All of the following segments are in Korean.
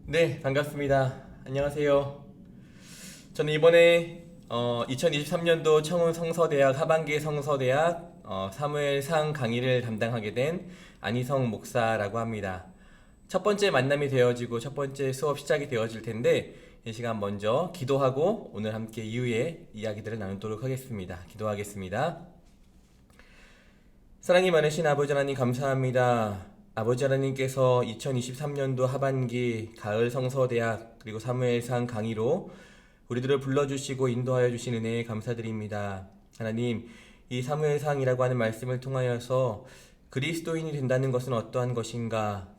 네, 반갑습니다. 안녕하세요. 저는 이번에 2023년도 청운 성서대학 하반기 성서대학 사무엘상 강의를 담당하게 된 안희성 목사라고 합니다. 첫 번째 만남이 되어지고 첫 번째 수업 시작이 되어질 텐데 이 시간 먼저 기도하고 오늘 함께 이후에 이야기들을 나누도록 하겠습니다. 기도하겠습니다. 사랑이 많으신 아버지 하나님 감사합니다. 아버지 하나님께서 2023년도 하반기 가을 성서대학 그리고 사무엘상 강의로 우리들을 불러주시고 인도하여 주신 은혜에 감사드립니다. 하나님, 이 사무엘상이라고 하는 말씀을 통하여서 그리스도인이 된다는 것은 어떠한 것인가,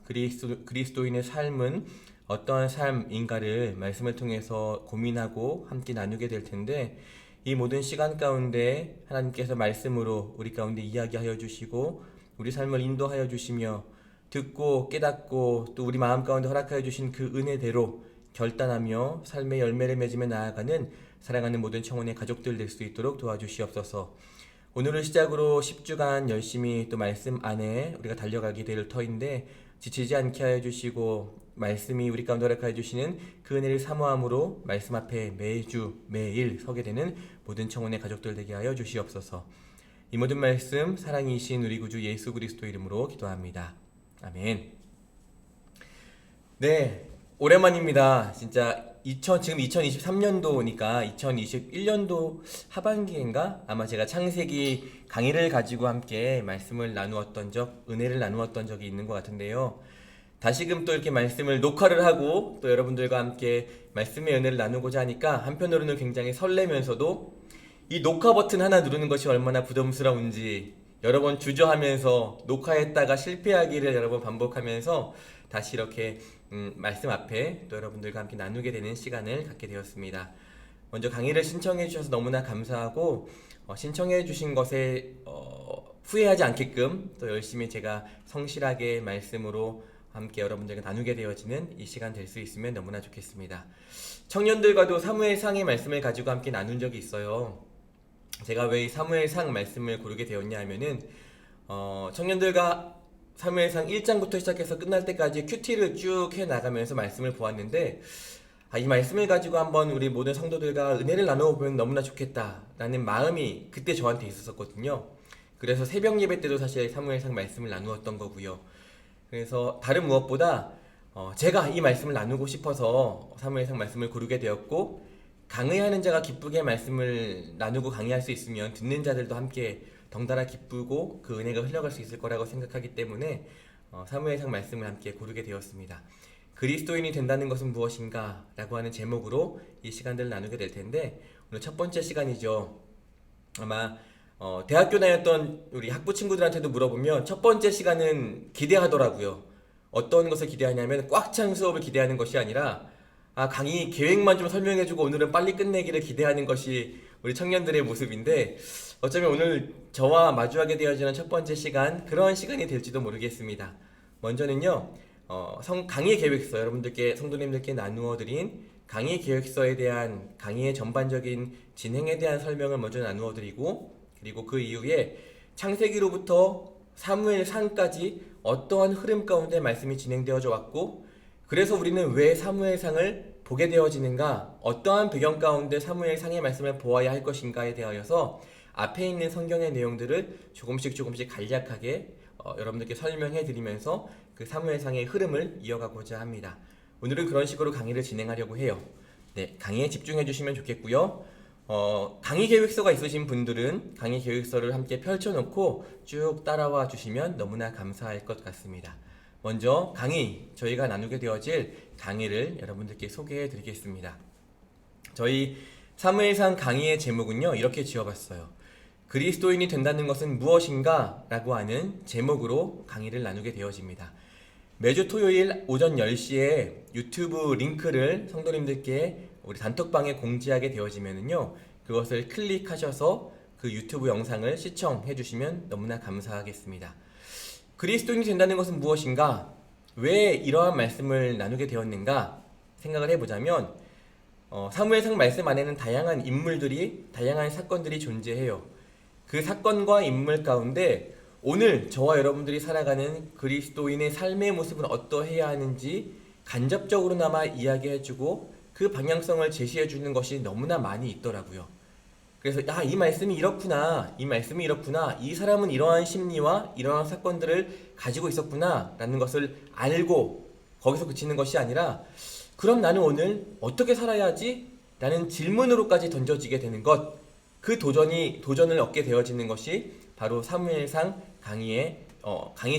그리스도인의 삶은 어떠한 삶인가를 말씀을 통해서 고민하고 함께 나누게 될 텐데 이 모든 시간 가운데 하나님께서 말씀으로 우리 가운데 이야기하여 주시고 우리 삶을 인도하여 주시며 듣고 깨닫고 또 우리 마음 가운데 허락하여 주신 그 은혜대로 결단하며 삶의 열매를 맺으며 나아가는 사랑하는 모든 청혼의 가족들 될 수 있도록 도와주시옵소서. 오늘을 시작으로 10주간 열심히 또 말씀 안에 우리가 달려가게 될 터인데 지치지 않게 하여 주시고 말씀이 우리 가운데 허락하여 주시는 그 은혜를 사모함으로 말씀 앞에 매주 매일 서게 되는 모든 청혼의 가족들 되게 하여 주시옵소서. 이 모든 말씀 사랑이신 우리 구주 예수 그리스도 이름으로 기도합니다. 아멘. 네, 오랜만입니다. 진짜 지금 2023년도니까 2021년도 하반기인가? 아마 제가 창세기 강의를 가지고 함께 말씀을 나누었던 은혜를 나누었던 적이 있는 것 같은데요. 다시금 또 이렇게 말씀을 녹화를 하고 또 여러분들과 함께 말씀의 은혜를 나누고자 하니까 한편으로는 굉장히 설레면서도 이 녹화 버튼 하나 누르는 것이 얼마나 부담스러운지 여러 번 주저하면서 녹화했다가 실패하기를 여러 번 반복하면서 다시 이렇게 말씀 앞에 또 여러분들과 함께 나누게 되는 시간을 갖게 되었습니다. 먼저 강의를 신청해 주셔서 너무나 감사하고 신청해 주신 것에 후회하지 않게끔 또 열심히 제가 성실하게 말씀으로 함께 여러분들과 나누게 되어지는 이 시간 될 수 있으면 너무나 좋겠습니다. 청년들과도 사무엘상의 말씀을 가지고 함께 나눈 적이 있어요. 제가 왜 이 사무엘상 말씀을 고르게 되었냐 하면은 청년들과 사무엘상 1장부터 시작해서 끝날 때까지 큐티를 쭉 해나가면서 말씀을 보았는데 이 말씀을 가지고 한번 우리 모든 성도들과 은혜를 나눠보면 너무나 좋겠다라는 마음이 그때 저한테 있었거든요. 그래서 새벽 예배 때도 사실 사무엘상 말씀을 나누었던 거고요. 그래서 다른 무엇보다 제가 이 말씀을 나누고 싶어서 사무엘상 말씀을 고르게 되었고 강의하는 자가 기쁘게 말씀을 나누고 강의할 수 있으면 듣는 자들도 함께 덩달아 기쁘고 그 은혜가 흘러갈 수 있을 거라고 생각하기 때문에 사무엘상 말씀을 함께 고르게 되었습니다. 그리스도인이 된다는 것은 무엇인가? 라고 하는 제목으로 이 시간들을 나누게 될 텐데 오늘 첫 번째 시간이죠. 아마 대학교 다녔던 우리 학부 친구들한테도 물어보면 첫 번째 시간은 기대하더라고요. 어떤 것을 기대하냐면 꽉 찬 수업을 기대하는 것이 아니라 강의 계획만 좀 설명해주고 오늘은 빨리 끝내기를 기대하는 것이 우리 청년들의 모습인데 어쩌면 오늘 저와 마주하게 되어지는 첫 번째 시간 그런 시간이 될지도 모르겠습니다. 먼저는요 강의 계획서 여러분들께 성도님들께 나누어 드린 강의 계획서에 대한 강의의 전반적인 진행에 대한 설명을 먼저 나누어 드리고 그리고 그 이후에 창세기로부터 사무엘상까지 어떠한 흐름 가운데 말씀이 진행되어져 왔고 그래서 우리는 왜 사무엘상을 보게 되어지는가 어떠한 배경 가운데 사무엘상의 말씀을 보아야 할 것인가에 대하여서 앞에 있는 성경의 내용들을 조금씩 간략하게 여러분들께 설명해 드리면서 그 사무엘상의 흐름을 이어가고자 합니다. 오늘은 그런 식으로 강의를 진행하려고 해요. 네, 강의에 집중해 주시면 좋겠고요. 강의 계획서가 있으신 분들은 강의 계획서를 함께 펼쳐놓고 쭉 따라와 주시면 너무나 감사할 것 같습니다. 먼저 저희가 나누게 되어질 강의를 여러분들께 소개해 드리겠습니다. 저희 사무엘상 강의의 제목은요 이렇게 지어봤어요. 그리스도인이 된다는 것은 무엇인가? 라고 하는 제목으로 강의를 나누게 되어집니다. 매주 토요일 오전 10시에 유튜브 링크를 성도님들께 우리 단톡방에 공지하게 되어지면은요 그것을 클릭하셔서 그 유튜브 영상을 시청해 주시면 너무나 감사하겠습니다. 그리스도인이 된다는 것은 무엇인가? 왜 이러한 말씀을 나누게 되었는가? 생각을 해보자면 사무엘상 말씀 안에는 다양한 인물들이 다양한 사건들이 존재해요. 그 사건과 인물 가운데 오늘 저와 여러분들이 살아가는 그리스도인의 삶의 모습은 어떠해야 하는지 간접적으로나마 이야기해주고 그 방향성을 제시해주는 것이 너무나 많이 있더라고요. 그래서 이 말씀이 이렇구나, 이 말씀이 이렇구나, 이 사람은 이러한 심리와 이러한 사건들을 가지고 있었구나 라는 것을 알고 거기서 그치는 것이 아니라, 그럼 나는 오늘 어떻게 살아야 하지? 라는 질문으로까지 던져지게 되는 것, 그 도전을 얻게 되어지는 것이 바로 사무엘상 강의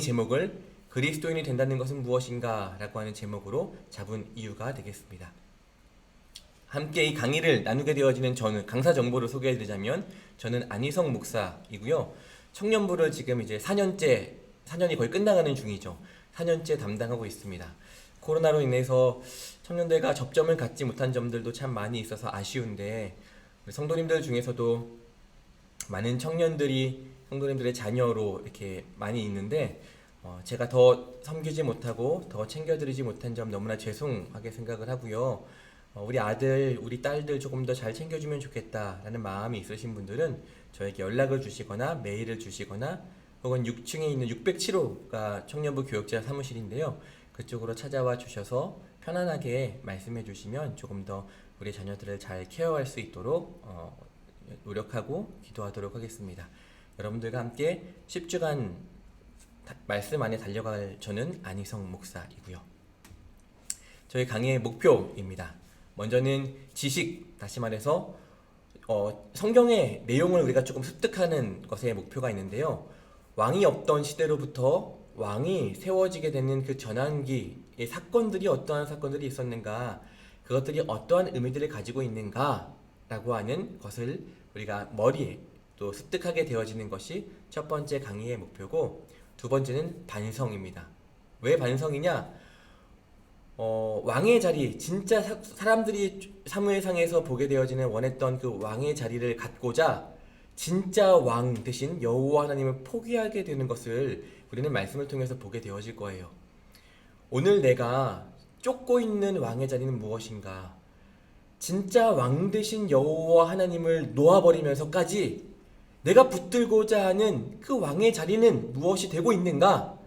제목을 그리스도인이 된다는 것은 무엇인가 라고 하는 제목으로 잡은 이유가 되겠습니다. 함께 이 강의를 나누게 되어지는 저는, 강사 정보를 소개해드리자면 저는 안희성 목사이고요. 청년부를 지금 이제 4년이 거의 끝나가는 중이죠. 4년째 담당하고 있습니다. 코로나로 인해서 청년들과 접점을 갖지 못한 점들도 참 많이 있어서 아쉬운데, 우리 성도님들 중에서도 많은 성도님들의 자녀로 이렇게 많이 있는데, 제가 더 섬기지 못하고 더 챙겨드리지 못한 점 너무나 죄송하게 생각을 하고요. 우리 아들, 우리 딸들 조금 더 잘 챙겨주면 좋겠다라는 마음이 있으신 분들은 저에게 연락을 주시거나 메일을 주시거나, 혹은 6층에 있는 607호가 청년부 교육자 사무실인데요. 그쪽으로 찾아와 주셔서 편안하게 말씀해 주시면 조금 더 우리 자녀들을 잘 케어할 수 있도록 노력하고 기도하도록 하겠습니다. 여러분들과 함께 10주간 말씀 안에 달려갈 저는 안희성 목사이고요. 저희 강의의 목표입니다. 먼저는 지식, 다시 말해서 성경의 내용을 우리가 조금 습득하는 것에 목표가 있는데요. 왕이 없던 시대로부터 왕이 세워지게 되는 그 전환기의 사건들이 어떠한 사건들이 있었는가, 그것들이 어떠한 의미들을 가지고 있는가 라고 하는 것을 우리가 머리에 또 습득하게 되어지는 것이 첫 번째 강의의 목표고, 두 번째는 반성입니다. 왜 반성이냐? 왕의 자리, 진짜 사람들이 사무엘상에서 보게 되어지는 원했던 그 왕의 자리를 갖고자 진짜 왕 대신 여호와 하나님을 포기하게 되는 것을 우리는 말씀을 통해서 보게 되어질 거예요. 오늘 내가 쫓고 있는 왕의 자리는 무엇인가? 진짜 왕 대신 여호와 하나님을 놓아버리면서까지 내가 붙들고자 하는 그 왕의 자리는 무엇이 되고 있는가?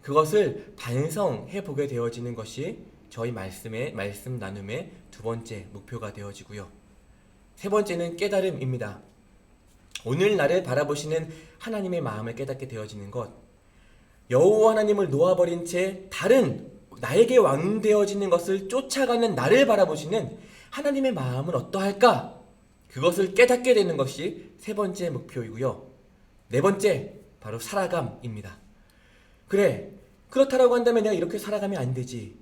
그것을 반성해 보게 되어지는 것이 저희 말씀 나눔의 두 번째 목표가 되어지고요. 세 번째는 깨달음입니다. 오늘 나를 바라보시는 하나님의 마음을 깨닫게 되어지는 것. 여호와 하나님을 놓아버린 채 다른 나에게 왕 되어지는 것을 쫓아가는 나를 바라보시는 하나님의 마음은 어떠할까? 그것을 깨닫게 되는 것이 세 번째 목표이고요. 네 번째, 바로 살아감입니다. 그래, 그렇다라고 한다면 내가 이렇게 살아가면 안 되지.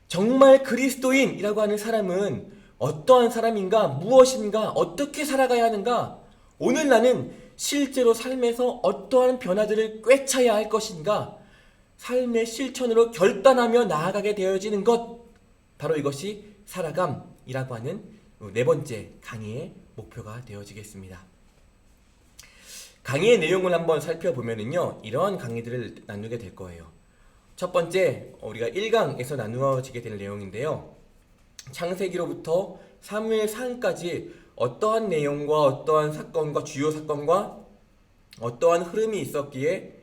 정말 그리스도인이라고 하는 사람은 어떠한 사람인가, 무엇인가, 어떻게 살아가야 하는가? 오늘 나는 실제로 삶에서 어떠한 변화들을 꿰차야 할 것인가? 삶의 실천으로 결단하며 나아가게 되어지는 것, 바로 이것이 살아감이라고 하는 네 번째 강의의 목표가 되어지겠습니다. 강의의 내용을 한번 살펴보면요, 이러한 강의들을 나누게 될 거예요. 첫 번째, 우리가 1강에서 나누어지게 될 내용인데요. 창세기로부터 사무엘상까지 어떠한 내용과 어떠한 사건과 주요 사건과 어떠한 흐름이 있었기에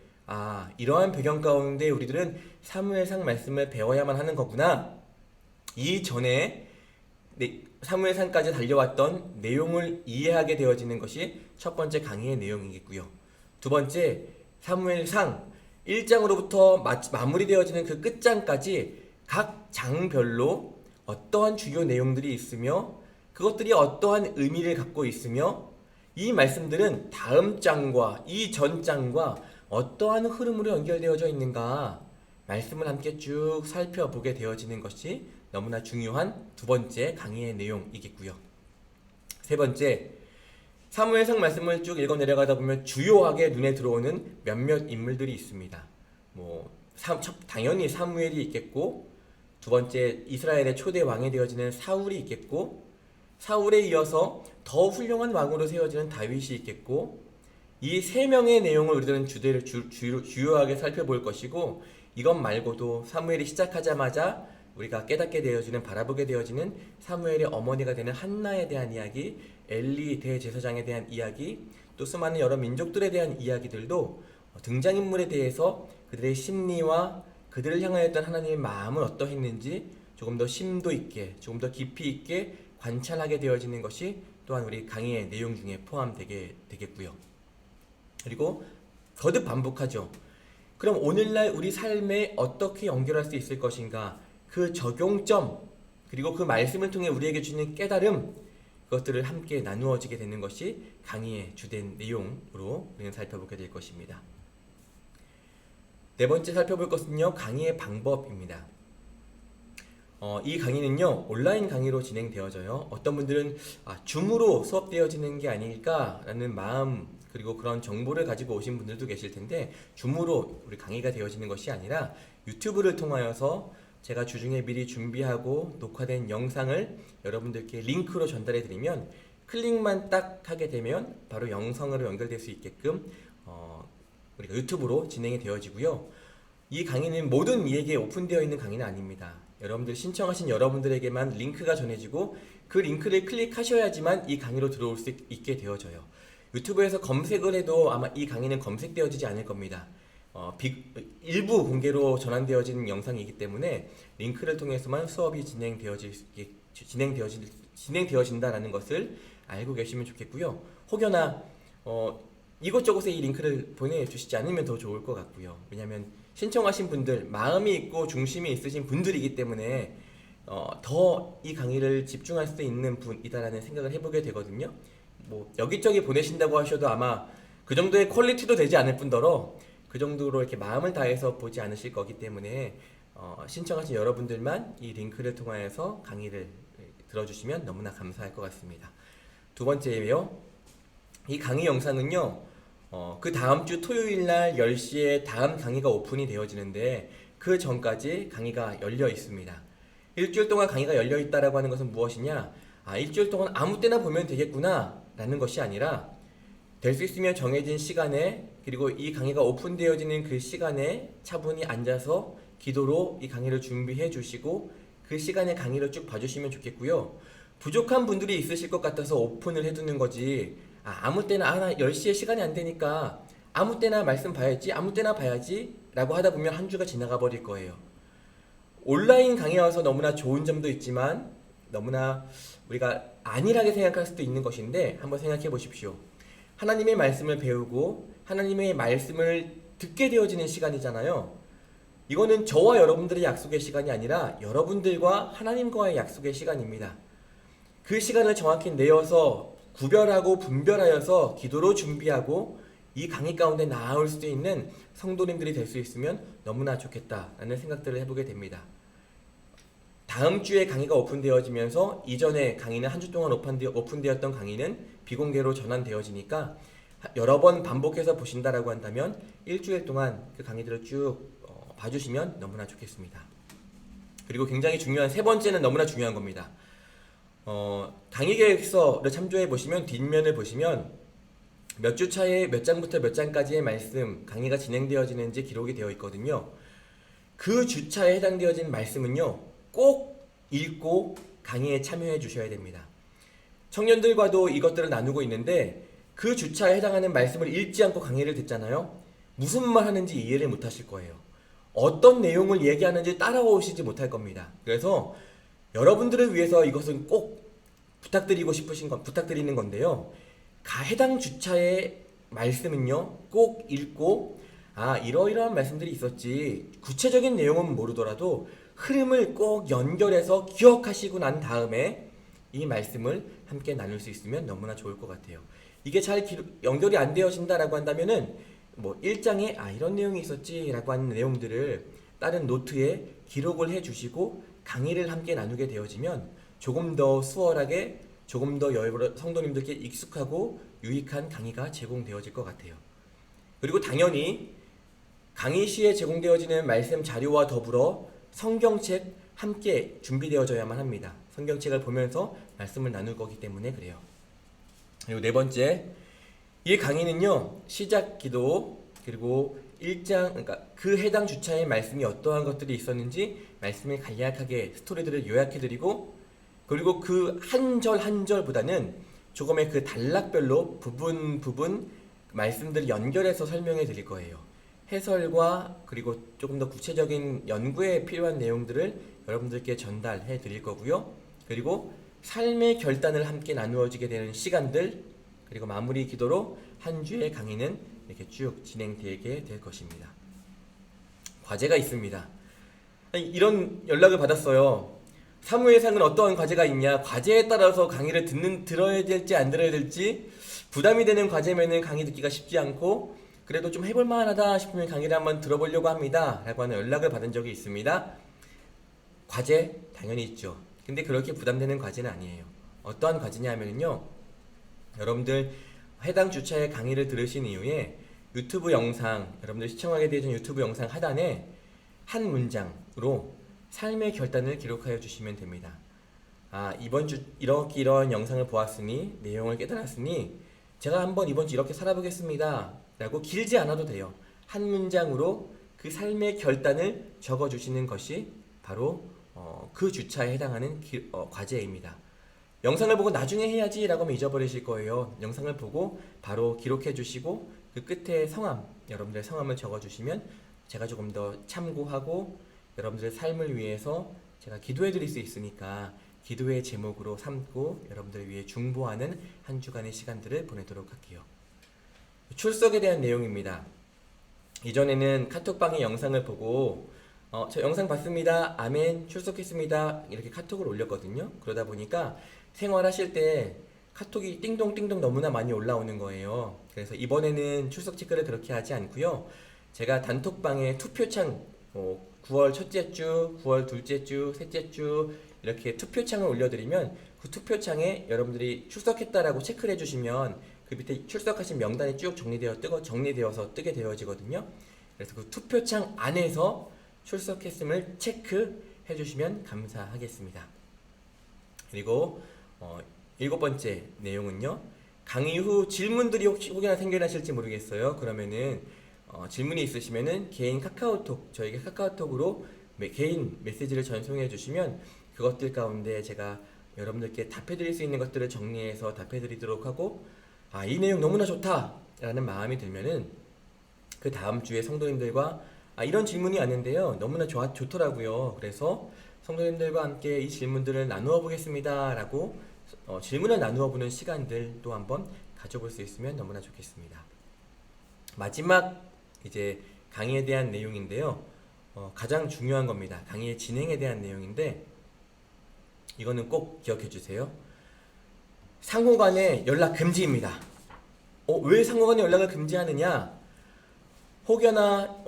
이러한 배경 가운데 우리들은 사무엘상 말씀을 배워야만 하는 거구나. 이전에 사무엘상까지 달려왔던 내용을 이해하게 되어지는 것이 첫 번째 강의의 내용이겠고요. 두 번째, 사무엘상 1장으로부터 마무리되어지는 그 끝장까지 각 장별로 어떠한 주요 내용들이 있으며 그것들이 어떠한 의미를 갖고 있으며 이 말씀들은 다음 장과 이 전 장과 어떠한 흐름으로 연결되어져 있는가, 말씀을 함께 쭉 살펴보게 되어지는 것이 너무나 중요한 두 번째 강의의 내용이겠고요. 세 번째, 사무엘상 말씀을 쭉 읽어 내려가다 보면 주요하게 눈에 들어오는 몇몇 인물들이 있습니다. 당연히 사무엘이 있겠고, 두 번째 이스라엘의 초대 왕이 되어지는 사울이 있겠고, 사울에 이어서 더 훌륭한 왕으로 세워지는 다윗이 있겠고, 이 세 명의 내용을 우리들은 주요하게 살펴볼 것이고, 이것 말고도 사무엘이 시작하자마자 우리가 깨닫게 되어지는, 바라보게 되어지는 사무엘의 어머니가 되는 한나에 대한 이야기, 엘리 대제사장에 대한 이야기, 또 수많은 여러 민족들에 대한 이야기들도 등장인물에 대해서 그들의 심리와 그들을 향하였던 하나님의 마음은 어떠했는지, 조금 더 심도 있게, 조금 더 깊이 있게 관찰하게 되어지는 것이 또한 우리 강의의 내용 중에 포함되겠고요. 그리고 거듭 반복하죠. 그럼 오늘날 우리 삶에 어떻게 연결할 수 있을 것인가? 그 적용점, 그리고 그 말씀을 통해 우리에게 주는 깨달음, 그것들을 함께 나누어지게 되는 것이 강의의 주된 내용으로 우리는 살펴보게 될 것입니다. 네 번째 살펴볼 것은요, 강의의 방법입니다. 이 강의는요, 온라인 강의로 진행되어져요. 어떤 분들은 줌으로 수업되어지는 게 아닐까라는 마음, 그리고 그런 정보를 가지고 오신 분들도 계실 텐데, 줌으로 우리 강의가 되어지는 것이 아니라 유튜브를 통하여서 제가 주중에 미리 준비하고 녹화된 영상을 여러분들께 링크로 전달해 드리면 클릭만 딱 하게 되면 바로 영상으로 연결될 수 있게끔 우리가 유튜브로 진행이 되어지고요. 이 강의는 모든 이에게 오픈되어 있는 강의는 아닙니다. 여러분들 신청하신 여러분들에게만 링크가 전해지고 그 링크를 클릭하셔야지만 이 강의로 들어올 수 있게 되어져요. 유튜브에서 검색을 해도 아마 이 강의는 검색되어지지 않을 겁니다. 일부 공개로 전환되어지는 영상이기 때문에 링크를 통해서만 수업이 진행되어진다라는 것을 알고 계시면 좋겠고요. 혹여나 이곳저곳에 이 링크를 보내주시지 않으면 더 좋을 것 같고요. 왜냐하면 신청하신 분들, 마음이 있고 중심이 있으신 분들이기 때문에 더 이 강의를 집중할 수 있는 분이다라는 생각을 해보게 되거든요. 뭐 여기저기 보내신다고 하셔도 아마 그 정도의 퀄리티도 되지 않을 뿐더러 그 정도로 이렇게 마음을 다해서 보지 않으실 거기 때문에 신청하신 여러분들만 이 링크를 통하여서 강의를 들어주시면 너무나 감사할 것 같습니다. 두 번째예요. 이 강의 영상은요, 그 다음 주 토요일 날 10시에 다음 강의가 오픈이 되어지는데 그 전까지 강의가 열려 있습니다. 일주일 동안 강의가 열려 있다라고 하는 것은 무엇이냐? 일주일 동안 아무 때나 보면 되겠구나 라는 것이 아니라 될 수 있으면 정해진 시간에, 그리고 이 강의가 오픈되어지는 그 시간에 차분히 앉아서 기도로 이 강의를 준비해 주시고 그 시간에 강의를 쭉 봐주시면 좋겠고요. 부족한 분들이 있으실 것 같아서 오픈을 해두는 거지, 아무 때나 나 10시에 시간이 안 되니까 아무 때나 말씀 봐야지, 아무 때나 봐야지 라고 하다 보면 한 주가 지나가 버릴 거예요. 온라인 강의여서 너무나 좋은 점도 있지만 너무나 우리가 안일하게 생각할 수도 있는 것인데, 한번 생각해 보십시오. 하나님의 말씀을 배우고 하나님의 말씀을 듣게 되어지는 시간이잖아요. 이거는 저와 여러분들의 약속의 시간이 아니라 여러분들과 하나님과의 약속의 시간입니다. 그 시간을 정확히 내어서 구별하고 분별하여서 기도로 준비하고 이 강의 가운데 나아올 수 있는 성도님들이 될 수 있으면 너무나 좋겠다라는 생각들을 해보게 됩니다. 다음 주에 강의가 오픈되어지면서 이전에 강의는 한 주 동안 오픈되었던 강의는 비공개로 전환되어지니까 여러 번 반복해서 보신다라고 한다면 일주일 동안 그 강의들을 쭉 봐주시면 너무나 좋겠습니다. 그리고 굉장히 중요한 세 번째는 너무나 중요한 겁니다. 강의 계획서를 참조해 보시면 뒷면을 보시면 몇 주 차에 몇 장부터 몇 장까지의 말씀, 강의가 진행되어지는지 기록이 되어 있거든요. 그 주차에 해당되어진 말씀은요, 꼭 읽고 강의에 참여해 주셔야 됩니다. 청년들과도 이것들을 나누고 있는데 그 주차에 해당하는 말씀을 읽지 않고 강의를 듣잖아요. 무슨 말 하는지 이해를 못 하실 거예요. 어떤 내용을 얘기하는지 따라오시지 못할 겁니다. 그래서 여러분들을 위해서 이것은 꼭 부탁드리는 건데요. 해당 주차의 말씀은요, 꼭 읽고 이러이러한 말씀들이 있었지, 구체적인 내용은 모르더라도 흐름을 꼭 연결해서 기억하시고 난 다음에 이 말씀을 함께 나눌 수 있으면 너무나 좋을 것 같아요. 이게 잘 연결이 안 되어진다라고 한다면은 1장에 이런 내용이 있었지 라고 하는 내용들을 다른 노트에 기록을 해 주시고 강의를 함께 나누게 되어지면 조금 더 수월하게, 조금 더 여러 성도님들께 익숙하고 유익한 강의가 제공되어질 것 같아요. 그리고 당연히 강의 시에 제공되어지는 말씀 자료와 더불어 성경책 함께 준비되어져야만 합니다. 성경책을 보면서 말씀을 나눌 거기 때문에 그래요. 그리고 네 번째, 이 강의는요, 시작 기도, 그리고 1장, 그러니까 그 해당 주차의 말씀이 어떠한 것들이 있었는지 말씀을 간략하게 스토리들을 요약해드리고, 그리고 그 한 절 한 절보다는 조금의 그 단락별로 부분 말씀들을 연결해서 설명해 드릴 거예요. 해설과 그리고 조금 더 구체적인 연구에 필요한 내용들을 여러분들께 전달해 드릴 거고요. 그리고 삶의 결단을 함께 나누어지게 되는 시간들, 그리고 마무리 기도로 한 주의 강의는 이렇게 쭉 진행되게 될 것입니다. 과제가 있습니다. 이런 연락을 받았어요. 사무예상은 어떠한 과제가 있냐? 과제에 따라서 강의를 들어야 될지 안 들어야 될지 부담이 되는 과제면은 강의 듣기가 쉽지 않고, 그래도 좀 해볼 만하다 싶으면 강의를 한번 들어보려고 합니다 라고 하는 연락을 받은 적이 있습니다. 과제 당연히 있죠. 근데 그렇게 부담되는 과제는 아니에요. 어떠한 과제냐면요, 여러분들 해당 주차의 강의를 들으신 이후에 유튜브 영상, 여러분들 시청하게 되는 유튜브 영상 하단에 한 문장으로 삶의 결단을 기록하여 주시면 됩니다. 이번 주 이렇게 이런 영상을 보았으니, 내용을 깨달았으니 제가 한번 이번 주 이렇게 살아보겠습니다 라고 길지 않아도 돼요. 한 문장으로 그 삶의 결단을 적어주시는 것이 바로 그 주차에 해당하는 과제입니다. 영상을 보고 나중에 해야지 라고 하면 잊어버리실 거예요. 영상을 보고 바로 기록해 주시고 그 끝에 성함, 여러분들의 성함을 적어주시면 제가 조금 더 참고하고 여러분들의 삶을 위해서 제가 기도해 드릴 수 있으니까 기도의 제목으로 삼고 여러분들을 위해 중보하는 한 주간의 시간들을 보내도록 할게요. 출석에 대한 내용입니다. 이전에는 카톡방의 영상을 보고 저 영상 봤습니다. 아멘. 출석했습니다. 이렇게 카톡을 올렸거든요. 그러다 보니까 생활하실 때 카톡이 띵동띵동 너무나 많이 올라오는 거예요. 그래서 이번에는 출석 체크를 그렇게 하지 않고요. 제가 단톡방에 투표창 9월 첫째 주, 9월 둘째 주, 셋째 주 이렇게 투표창을 올려드리면 그 투표창에 여러분들이 출석했다라고 체크를 해주시면 그 밑에 출석하신 명단이 쭉 정리되어서 뜨게 되어지거든요. 그래서 그 투표창 안에서 출석했음을 체크해 주시면 감사하겠습니다. 그리고 7번째 내용은요, 강의 후 질문들이 혹여나 생겨나실지 모르겠어요. 그러면은 질문이 있으시면은 개인 카카오톡, 저에게 카카오톡으로 개인 메시지를 전송해 주시면 그것들 가운데 제가 여러분들께 답해 드릴 수 있는 것들을 정리해서 답해 드리도록 하고, 이 내용 너무나 좋다 라는 마음이 들면은 그 다음 주에 성도님들과 이런 질문이 왔는데요, 너무나 좋더라고요. 그래서 성도님들과 함께 이 질문들을 나누어 보겠습니다 라고 질문을 나누어 보는 시간들도 한번 가져볼 수 있으면 너무나 좋겠습니다. 마지막 이제 강의에 대한 내용인데요, 가장 중요한 겁니다. 강의의 진행에 대한 내용인데 이거는 꼭 기억해 주세요. 상호간의 연락 금지입니다. 왜 상호간의 연락을 금지하느냐? 혹여나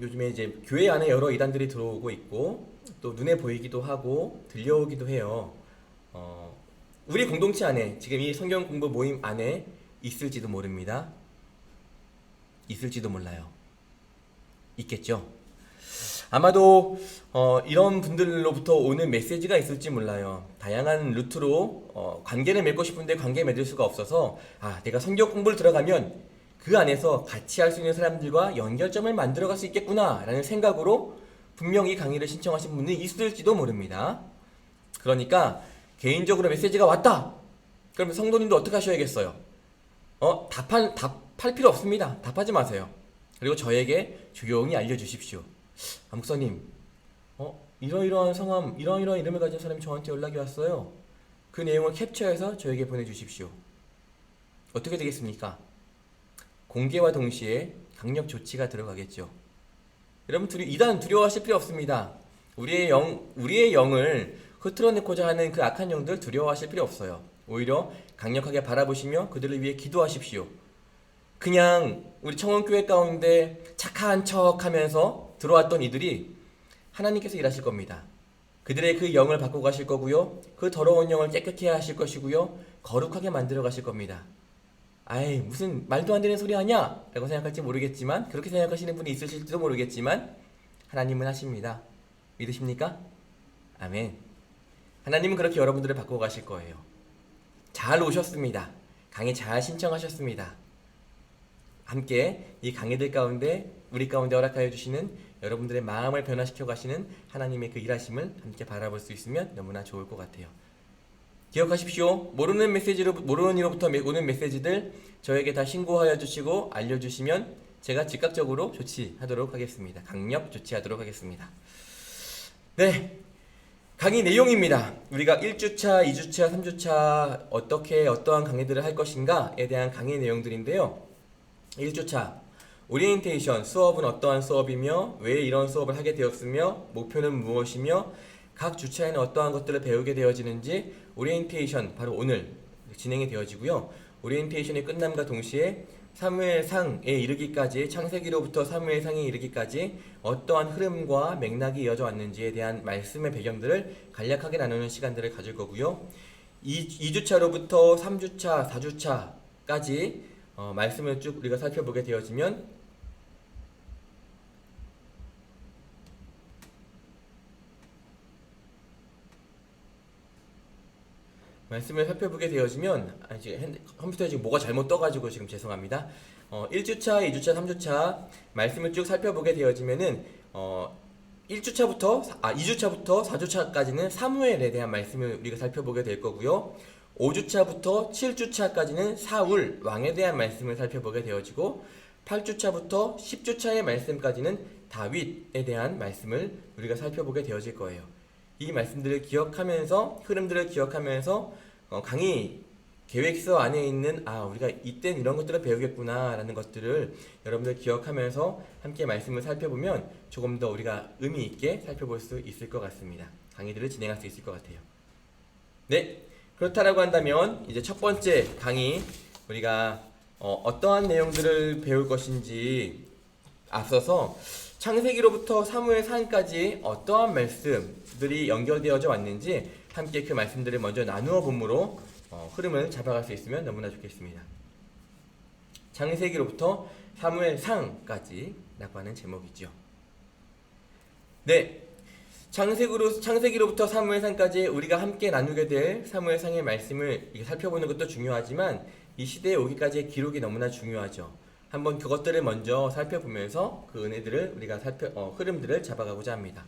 요즘에 이제 교회 안에 여러 이단들이 들어오고 있고 또 눈에 보이기도 하고 들려오기도 해요. 우리 공동체 안에 지금 이 성경 공부 모임 안에 있을지도 모릅니다. 있을지도 몰라요. 있겠죠? 아마도 이런 분들로부터 오는 메시지가 있을지 몰라요. 다양한 루트로 관계를 맺고 싶은데 관계 맺을 수가 없어서 내가 성경 공부를 들어가면 그 안에서 같이 할 수 있는 사람들과 연결점을 만들어갈 수 있겠구나 라는 생각으로 분명히 강의를 신청하신 분이 있을지도 모릅니다. 그러니까 개인적으로 메시지가 왔다! 그러면 성도님도 어떻게 하셔야겠어요? 답할 필요 없습니다. 답하지 마세요. 그리고 저에게 조용히 알려주십시오. 목사님, 이러이러한 성함, 이러이러한 이름을 가진 사람이 저한테 연락이 왔어요. 그 내용을 캡처해서 저에게 보내주십시오. 어떻게 되겠습니까? 공개와 동시에 강력 조치가 들어가겠죠. 여러분, 이단 두려워하실 필요 없습니다. 우리의 영을 흐트러내고자 하는 그 악한 영들 두려워하실 필요 없어요. 오히려 강력하게 바라보시며 그들을 위해 기도하십시오. 그냥 우리 청원교회 가운데 착한 척 하면서 들어왔던 이들이 하나님께서 일하실 겁니다. 그들의 그 영을 바꾸고 가실 거고요. 그 더러운 영을 깨끗게 하실 것이고요. 거룩하게 만들어 가실 겁니다. 무슨 말도 안 되는 소리 하냐? 라고 생각할지 모르겠지만, 그렇게 생각하시는 분이 있으실지도 모르겠지만 하나님은 하십니다. 믿으십니까? 아멘. 하나님은 그렇게 여러분들을 바꾸고 가실 거예요. 잘 오셨습니다. 강의 잘 신청하셨습니다. 함께 이 강의들 가운데 우리 가운데 허락하여 주시는 여러분들의 마음을 변화시켜 가시는 하나님의 그 일하심을 함께 바라볼 수 있으면 너무나 좋을 것 같아요. 기억하십시오. 모르는 이로부터 오는 메시지들 저에게 다 신고하여 주시고 알려주시면 제가 즉각적으로 조치하도록 하겠습니다. 강력 조치하도록 하겠습니다. 네, 강의 내용입니다. 우리가 1주차, 2주차, 3주차 어떻게 어떠한 강의들을 할 것인가에 대한 강의 내용들인데요. 1주차 오리엔테이션, 수업은 어떠한 수업이며 왜 이런 수업을 하게 되었으며 목표는 무엇이며 각 주차에는 어떠한 것들을 배우게 되어지는지 오리엔테이션 바로 오늘 진행이 되어지고요. 오리엔테이션이 끝남과 동시에 사무엘상에 이르기까지, 창세기로부터 사무엘상에 이르기까지 어떠한 흐름과 맥락이 이어져 왔는지에 대한 말씀의 배경들을 간략하게 나누는 시간들을 가질 거고요. 2주차로부터 3주차, 4주차까지 말씀을 쭉 우리가 살펴보게 되어지면 지금 컴퓨터에 지금 뭐가 잘못 떠가지고 지금 죄송합니다. 1주차, 2주차, 3주차 말씀을 쭉 살펴보게 되어지면은 2주차부터 4주차까지는 사무엘에 대한 말씀을 우리가 살펴보게 될 거고요. 5주차부터 7주차까지는 사울 왕에 대한 말씀을 살펴보게 되어지고 8주차부터 10주차의 말씀까지는 다윗에 대한 말씀을 우리가 살펴보게 되어질 거예요. 이 말씀들을 기억하면서, 흐름들을 기억하면서 강의 계획서 안에 있는 우리가 이땐 이런 것들을 배우겠구나 라는 것들을 여러분들 기억하면서 함께 말씀을 살펴보면 조금 더 우리가 의미 있게 살펴볼 수 있을 것 같습니다. 강의들을 진행할 수 있을 것 같아요. 네, 그렇다라고 한다면 이제 첫 번째 강의 우리가 어떠한 내용들을 배울 것인지 앞서서 창세기로부터 사무엘상까지 어떠한 말씀들이 연결되어져 왔는지 함께 그 말씀들을 먼저 나누어 봄으로 흐름을 잡아갈 수 있으면 너무나 좋겠습니다. 창세기로부터 사무엘상까지 라고 하는 제목이죠. 네, 창세기로부터 사무엘상까지 우리가 함께 나누게 될 사무엘상의 말씀을 살펴보는 것도 중요하지만 이 시대에 오기까지의 기록이 너무나 중요하죠. 한번 그것들을 먼저 살펴보면서 그 은혜들을 우리가 흐름들을 잡아가고자 합니다.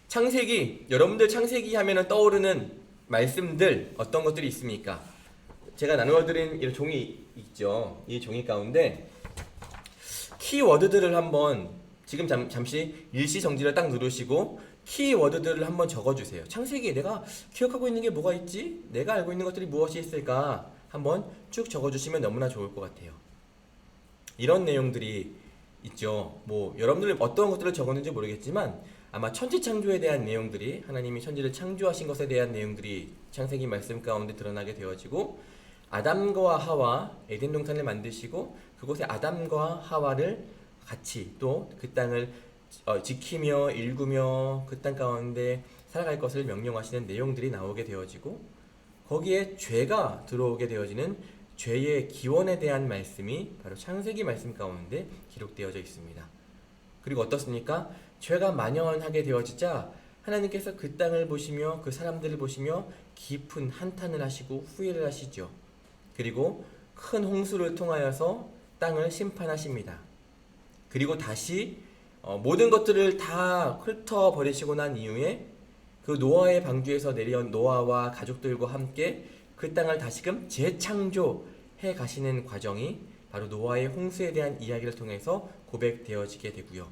창세기, 여러분들 창세기 하면은 떠오르는 말씀들 어떤 것들이 있습니까? 제가 나누어드린 이 종이 있죠. 이 종이 가운데 키워드들을 한번 지금 잠시 일시정지를 딱 누르시고 키워드들을 한번 적어주세요. 창세기에 내가 기억하고 있는 게 뭐가 있지? 내가 알고 있는 것들이 무엇이 있을까? 한번 쭉 적어주시면 너무나 좋을 것 같아요. 이런 내용들이 있죠. 여러분들 어떤 것들을 적었는지 모르겠지만 아마 천지창조에 대한 내용들이, 하나님이 천지를 창조하신 것에 대한 내용들이 창세기 말씀 가운데 드러나게 되어지고, 아담과 하와 에덴 동산을 만드시고 그곳에 아담과 하와를 같이 또 그 땅을 지키며 일구며 그 땅 가운데 살아갈 것을 명령하시는 내용들이 나오게 되어지고, 거기에 죄가 들어오게 되어지는 죄의 기원에 대한 말씀이 바로 창세기 말씀 가운데 기록되어져 있습니다. 그리고 어떻습니까? 죄가 만연하게 되어지자 하나님께서 그 땅을 보시며 그 사람들을 보시며 깊은 한탄을 하시고 후회를 하시죠. 그리고 큰 홍수를 통하여서 땅을 심판하십니다. 그리고 다시 모든 것들을 다 훑어버리시고 난 이후에 그 노아의 방주에서 내려온 노아와 가족들과 함께 그 땅을 다시금 재창조해 가시는 과정이 바로 노아의 홍수에 대한 이야기를 통해서 고백되어지게 되고요.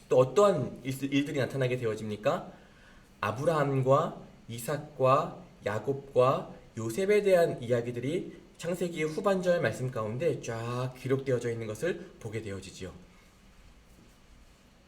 또 어떠한 일들이 나타나게 되어집니까? 아브라함과 이삭과 야곱과 요셉에 대한 이야기들이 창세기의 후반절 말씀 가운데 쫙 기록되어져 있는 것을 보게 되어지지요.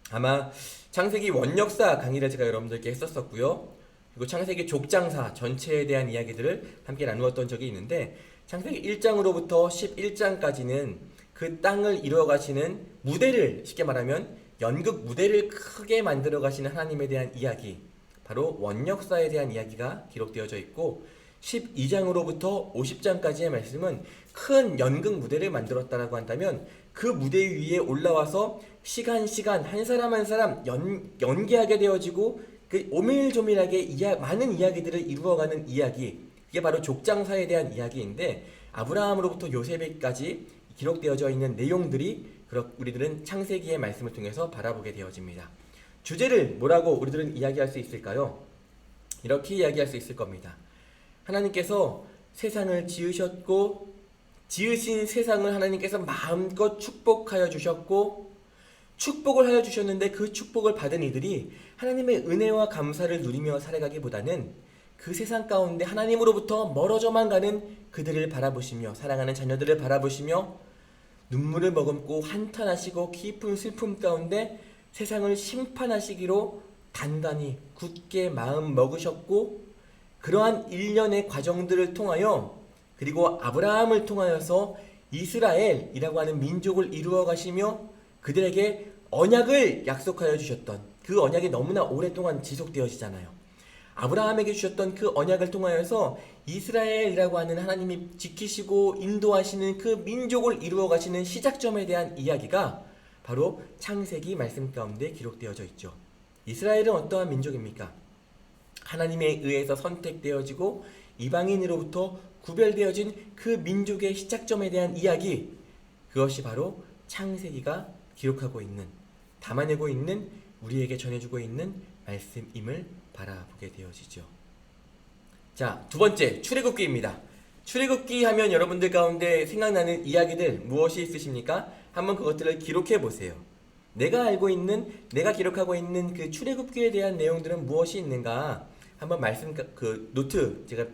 아마 창세기 원역사 강의를 제가 여러분들께 했었었고요. 그리고 창세기 족장사 전체에 대한 이야기들을 함께 나누었던 적이 있는데, 창세기 1장으로부터 11장까지는 그 땅을 이루어 가시는 무대를, 쉽게 말하면 연극 무대를 크게 만들어 가시는 하나님에 대한 이야기, 바로 원역사에 대한 이야기가 기록되어져 있고, 12장으로부터 50장까지의 말씀은 큰 연극 무대를 만들었다라고 한다면 그 무대 위에 올라와서 시간 한 사람 한 사람 연기하게 되어지고 그 오밀조밀하게 많은 이야기들을 이루어가는 이야기, 그게 바로 족장사에 대한 이야기인데, 아브라함으로부터 요셉에까지 기록되어져 있는 내용들이 우리들은 창세기의 말씀을 통해서 바라보게 되어집니다. 주제를 뭐라고 우리들은 이야기할 수 있을까요? 이렇게 이야기할 수 있을 겁니다. 하나님께서 세상을 지으셨고 지으신 세상을 하나님께서 마음껏 축복하여 주셨고, 축복을 하여 주셨는데 그 축복을 받은 이들이 하나님의 은혜와 감사를 누리며 살아가기보다는 그 세상 가운데 하나님으로부터 멀어져만 가는 그들을 바라보시며, 사랑하는 자녀들을 바라보시며 눈물을 머금고 한탄하시고 깊은 슬픔 가운데 세상을 심판하시기로 단단히 굳게 마음 먹으셨고, 그러한 일련의 과정들을 통하여, 그리고 아브라함을 통하여서 이스라엘이라고 하는 민족을 이루어 가시며 그들에게 언약을 약속하여 주셨던 그 언약이 너무나 오랫동안 지속되어지잖아요. 아브라함에게 주셨던 그 언약을 통하여서 이스라엘이라고 하는 하나님이 지키시고 인도하시는 그 민족을 이루어 가시는 시작점에 대한 이야기가 바로 창세기 말씀 가운데 기록되어져 있죠. 이스라엘은 어떠한 민족입니까? 하나님에 의해서 선택되어지고 이방인으로부터 구별되어진 그 민족의 시작점에 대한 이야기, 그것이 바로 창세기가 기록하고 있는, 담아내고 있는, 우리에게 전해주고 있는 말씀임을 바라보게 되어지죠. 자, 두 번째, 출애굽기입니다. 출애굽기 하면 여러분들 가운데 생각나는 이야기들 무엇이 있으십니까? 한번 그것들을 기록해 보세요. 내가 알고 있는, 내가 기록하고 있는 그 출애굽기에 대한 내용들은 무엇이 있는가? 한번 말씀, 노트, 제가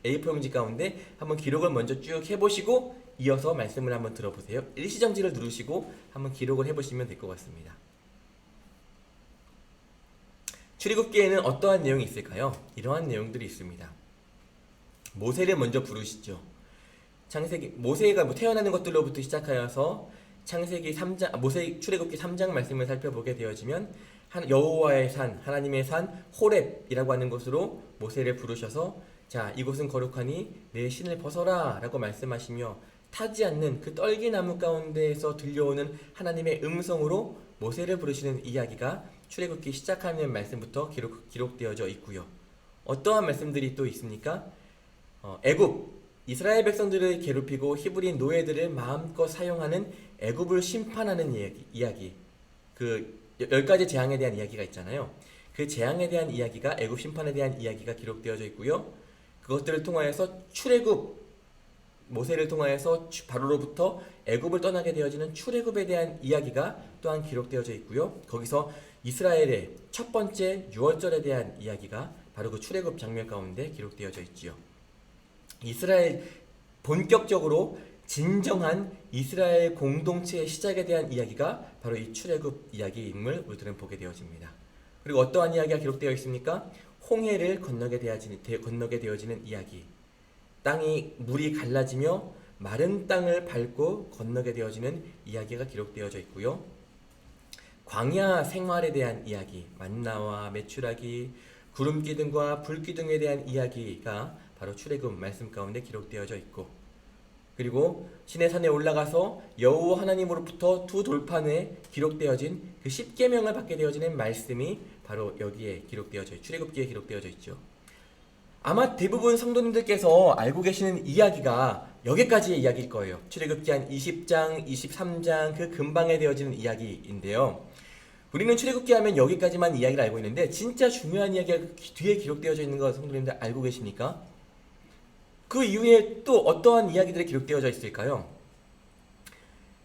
A4 용지 가운데 한번 기록을 먼저 쭉 해보시고 이어서 말씀을 한번 들어보세요. 일시정지를 누르시고 한번 기록을 해보시면 될 것 같습니다. 출애굽기에는 어떠한 내용이 있을까요? 이러한 내용들이 있습니다. 모세를 먼저 부르시죠. 모세가 태어나는 것들로부터 시작하여서 창세기 3장, 출애굽기 3장 말씀을 살펴보게 되어지면 여호와의 산, 하나님의 산 호렙이라고 하는 곳으로 모세를 부르셔서, 자, 이곳은 거룩하니 내 신을 벗어라 라고 말씀하시며 타지 않는 그 떨기나무 가운데에서 들려오는 하나님의 음성으로 모세를 부르시는 이야기가 출애굽기 시작하는 말씀부터 기록되어져 있고요. 어떠한 말씀들이 또 있습니까? 애굽, 이스라엘 백성들을 괴롭히고 히브리 노예들을 마음껏 사용하는 애굽을 심판하는 이야기, 그 10가지 재앙에 대한 이야기가 있잖아요. 그 재앙에 대한 이야기가, 애굽 심판에 대한 이야기가 기록되어져 있고요. 그것들을 통하여서 모세를 통하여서 바로로부터 애굽을 떠나게 되어지는 출애굽에 대한 이야기가 또한 기록되어져 있고요. 거기서 이스라엘의 첫 번째 유월절에 대한 이야기가 바로 그 출애굽 장면 가운데 기록되어져 있지요. 이스라엘, 본격적으로 진정한 이스라엘 공동체의 시작에 대한 이야기가 바로 이 출애굽 이야기임을 우리들은 보게 되어집니다. 그리고 어떠한 이야기가 기록되어 있습니까? 홍해를 건너게 되어지는 이야기, 땅이 물이 갈라지며 마른 땅을 밟고 건너게 되어지는 이야기가 기록되어져 있고요. 광야 생활에 대한 이야기, 만나와 메추라기, 구름기둥과 불기둥에 대한 이야기가 바로 출애굽 말씀 가운데 기록되어져 있고, 그리고 시내산에 올라가서 여호와 하나님으로부터 두 돌판에 기록되어진 그 10계명을 받게 되어지는 말씀이 바로 여기에 기록되어져, 출애굽기에 기록되어져 있죠. 아마 대부분 성도님들께서 알고 계시는 이야기가 여기까지의 이야기일 거예요. 출애굽기 한 20장, 23장 그 근방에 되어지는 이야기인데요. 우리는 출애굽기 하면 여기까지만 이야기를 알고 있는데 진짜 중요한 이야기가 그 뒤에 기록되어져 있는 거 성도님들 알고 계십니까? 그 이후에 또 어떠한 이야기들이 기록되어져 있을까요?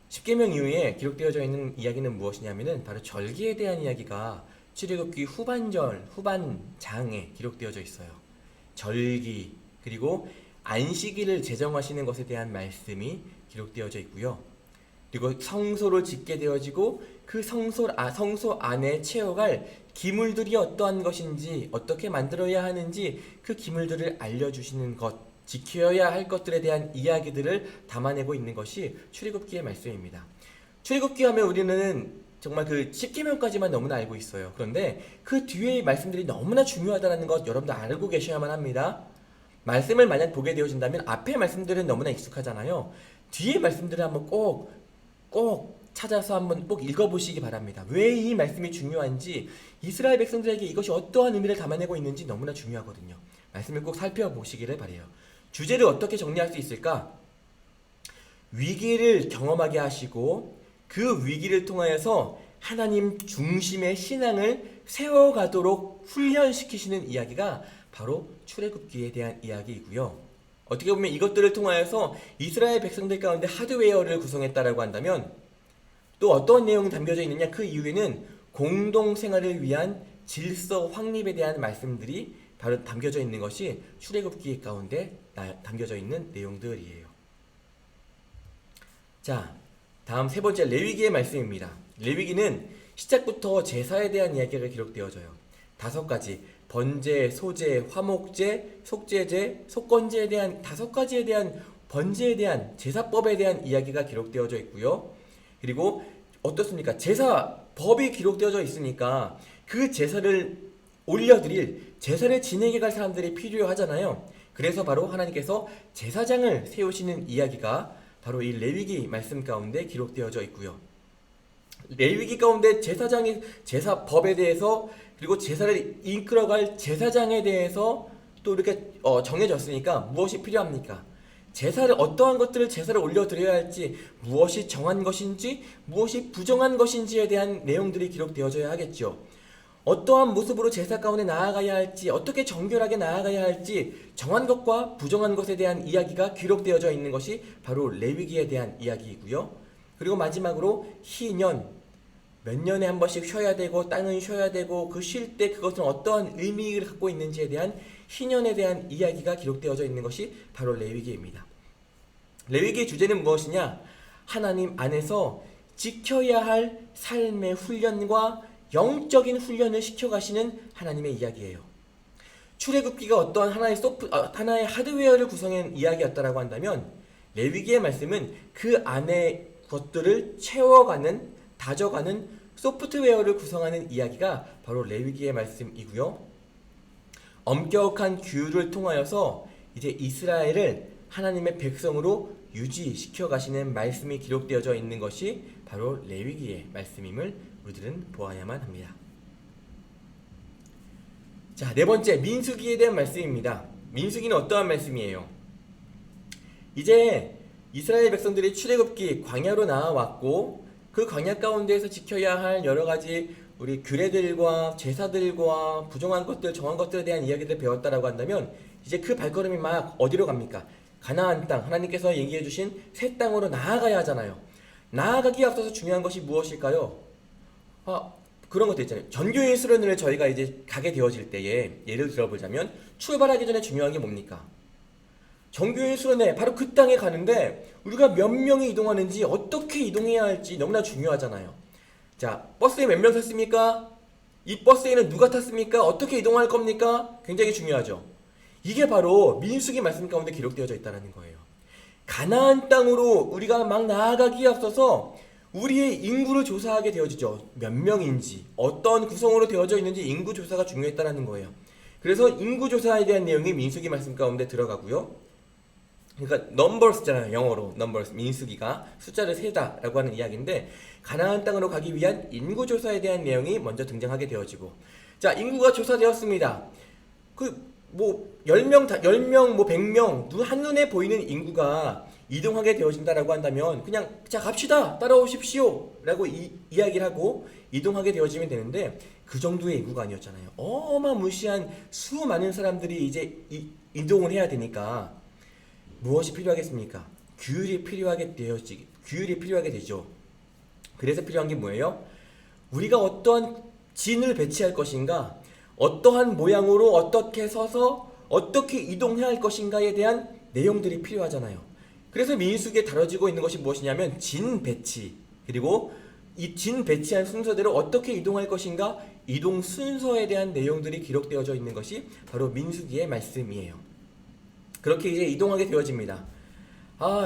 십계명 이후에 기록되어져 있는 이야기는 무엇이냐면은 바로 절기에 대한 이야기가 출애굽기 후반장에 기록되어져 있어요. 절기, 그리고 안식일을 제정하시는 것에 대한 말씀이 기록되어져 있고요. 그리고 성소를 짓게 되어지고 그 성소 안에 채워갈 기물들이 어떠한 것인지, 어떻게 만들어야 하는지 그 기물들을 알려주시는 것, 지켜야 할 것들에 대한 이야기들을 담아내고 있는 것이 출애굽기의 말씀입니다. 출애굽기 하면 우리는 정말 그 10계명까지만 너무나 알고 있어요. 그런데 그 뒤의 말씀들이 너무나 중요하다는 것 여러분들 알고 계셔야만 합니다. 말씀을 만약 보게 되어진다면 앞의 말씀들은 너무나 익숙하잖아요. 뒤의 말씀들을 한번 꼭 찾아서 한번 꼭 읽어보시기 바랍니다. 왜 이 말씀이 중요한지, 이스라엘 백성들에게 이것이 어떠한 의미를 담아내고 있는지 너무나 중요하거든요. 말씀을 꼭 살펴보시기를 바라요. 주제를 어떻게 정리할 수 있을까? 위기를 경험하게 하시고 그 위기를 통하여서 하나님 중심의 신앙을 세워가도록 훈련시키시는 이야기가 바로 출애굽기에 대한 이야기이고요. 어떻게 보면 이것들을 통하여서 이스라엘 백성들 가운데 하드웨어를 구성했다라고 한다면 또 어떤 내용이 담겨져 있느냐, 그 이후에는 공동생활을 위한 질서 확립에 대한 말씀들이 바로 담겨져 있는 것이 출애굽기 가운데 담겨져 있는 내용들이에요. 자, 다음 세 번째 레위기의 말씀입니다. 레위기는 시작부터 제사에 대한 이야기가 기록되어져요. 5가지 번제, 소제, 화목제, 속죄제, 속건제에 대한 5가지에 대한 번제에 대한 제사법에 대한 이야기가 기록되어져 있고요. 그리고 어떻습니까? 제사법이 기록되어져 있으니까 그 제사를 올려드릴, 제사를 진행해 갈 사람들이 필요하잖아요. 그래서 바로 하나님께서 제사장을 세우시는 이야기가 바로 이 레위기 말씀 가운데 기록되어져 있고요. 레위기 가운데 제사장이 제사법에 대해서, 그리고 제사를 이끌어갈 제사장에 대해서 또 이렇게 정해졌으니까 무엇이 필요합니까? 제사를, 어떠한 것들을 제사를 올려드려야 할지, 무엇이 정한 것인지 무엇이 부정한 것인지에 대한 내용들이 기록되어져야 하겠죠. 어떠한 모습으로 제사 가운데 나아가야 할지, 어떻게 정결하게 나아가야 할지 정한 것과 부정한 것에 대한 이야기가 기록되어져 있는 것이 바로 레위기에 대한 이야기이고요. 그리고 마지막으로 희년, 몇 년에 한 번씩 쉬어야 되고 땅은 쉬어야 되고 그 쉴 때 그것은 어떠한 의미를 갖고 있는지에 대한 희년에 대한 이야기가 기록되어져 있는 것이 바로 레위기입니다. 레위기의 주제는 무엇이냐? 하나님 안에서 지켜야 할 삶의 훈련과 영적인 훈련을 시켜가시는 하나님의 이야기예요. 출애굽기가 어떠한 하나의 하드웨어를 구성한 이야기였다라고 한다면 레위기의 말씀은 그 안에 것들을 채워가는, 다져가는 소프트웨어를 구성하는 이야기가 바로 레위기의 말씀이고요. 엄격한 규율을 통하여서 이제 이스라엘을 하나님의 백성으로 유지시켜 가시는 말씀이 기록되어져 있는 것이 바로 레위기의 말씀임을 우리들은 보아야만 합니다. 자, 네 번째 민수기에 대한 말씀입니다. 민수기는 어떠한 말씀이에요? 이제 이스라엘 백성들이 출애굽기 광야로 나아왔고 그 광야 가운데에서 지켜야 할 여러 가지 우리 규례들과 제사들과 부정한 것들, 정한 것들에 대한 이야기를 배웠다라고 한다면 이제 그 발걸음이 막 어디로 갑니까? 가나안 땅, 하나님께서 얘기해 주신 새 땅으로 나아가야 하잖아요. 나아가기에 앞서서 중요한 것이 무엇일까요? 그런 것도 있잖아요. 전교인 수련회를 저희가 이제 가게 되어질 때에 예를 들어보자면 출발하기 전에 중요한 게 뭡니까? 전교인 수련회, 바로 그 땅에 가는데 우리가 몇 명이 이동하는지, 어떻게 이동해야 할지 너무나 중요하잖아요. 자, 버스에 몇 명 탔습니까? 이 버스에는 누가 탔습니까? 어떻게 이동할 겁니까? 굉장히 중요하죠. 이게 바로 민수기 말씀 가운데 기록되어져 있다는 거예요. 가나안 땅으로 우리가 막 나아가기에 앞서서 우리의 인구를 조사하게 되어지죠. 몇 명인지, 어떤 구성으로 되어져 있는지 인구 조사가 중요했다는 거예요. 그래서 인구 조사에 대한 내용이 민수기 말씀 가운데 들어가고요. 그러니까 numbers잖아요. 영어로 numbers, 민수기가 숫자를 세다라고 하는 이야기인데 가나안 땅으로 가기 위한 인구 조사에 대한 내용이 먼저 등장하게 되어지고, 자, 인구가 조사되었습니다. 그 10명, 100명 한눈에 보이는 인구가 이동하게 되어진다라고 한다면 그냥 자 갑시다, 따라오십시오 라고 이야기를 하고 이동하게 되어지면 되는데 그 정도의 인구가 아니었잖아요. 어마무시한 수많은 사람들이 이제 이동을 해야 되니까 무엇이 필요하겠습니까? 규율이 필요하게 되죠. 그래서 필요한 게 뭐예요? 우리가 어떠한 진을 배치할 것인가, 어떠한 모양으로 어떻게 서서 어떻게 이동해야 할 것인가에 대한 내용들이 필요하잖아요. 그래서 민수기에 다뤄지고 있는 것이 무엇이냐면 진 배치, 그리고 이 진 배치한 순서대로 어떻게 이동할 것인가, 이동 순서에 대한 내용들이 기록되어져 있는 것이 바로 민수기의 말씀이에요. 그렇게 이제 이동하게 되어집니다.